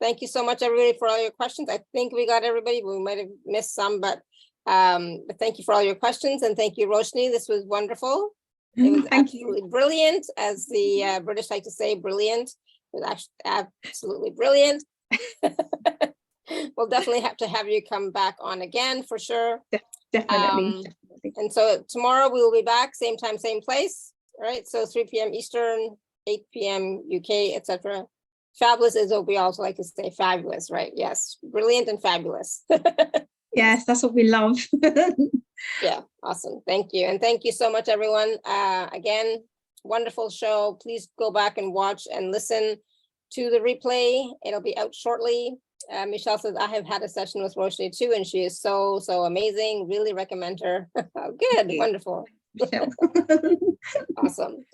A: thank you so much, everybody, for all your questions. I think we got everybody. We might have missed some, but thank you for all your questions. And thank you, Roshney. This was wonderful. It was absolutely brilliant, as the British like to say, brilliant. It was absolutely brilliant. We'll definitely have to have you come back on again for sure.
B: Definitely.
A: And so tomorrow we will be back, same time, same place. All right. So 3 p.m. Eastern, 8 p.m. UK, etc. Fabulous is what we also like to say, fabulous, right? Yes. Brilliant and fabulous.
B: Yes, that's what we love.
A: Yeah. Awesome. Thank you. And thank you so much, everyone. Again, Wonderful show. Please go back and watch and listen to the replay. It'll be out shortly. Michelle says, I have had a session with Roshney too, and she is so amazing. Really recommend her. Good, wonderful. Awesome.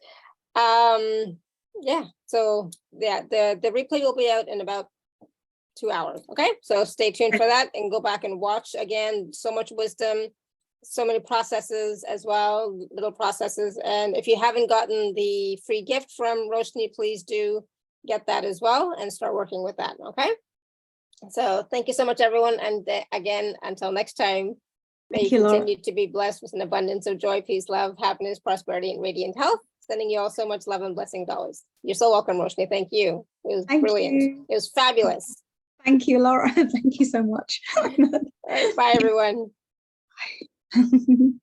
A: Yeah, so yeah, the replay will be out in about 2 hours. Okay, so stay tuned for that and go back and watch again. So much wisdom, so many processes as well, little processes. And if you haven't gotten the free gift from Roshney, please do get that as well and start working with that. Okay. So thank you so much, everyone. And again, until next time, may you continue to be blessed with an abundance of joy, peace, love, happiness, prosperity, and radiant health. Sending you all so much love and blessings always. You're so welcome, Roshney. Thank you. It was brilliant. It was fabulous.
B: Thank you, Laura. Thank you so much.
A: All right, bye, everyone.
B: Bye.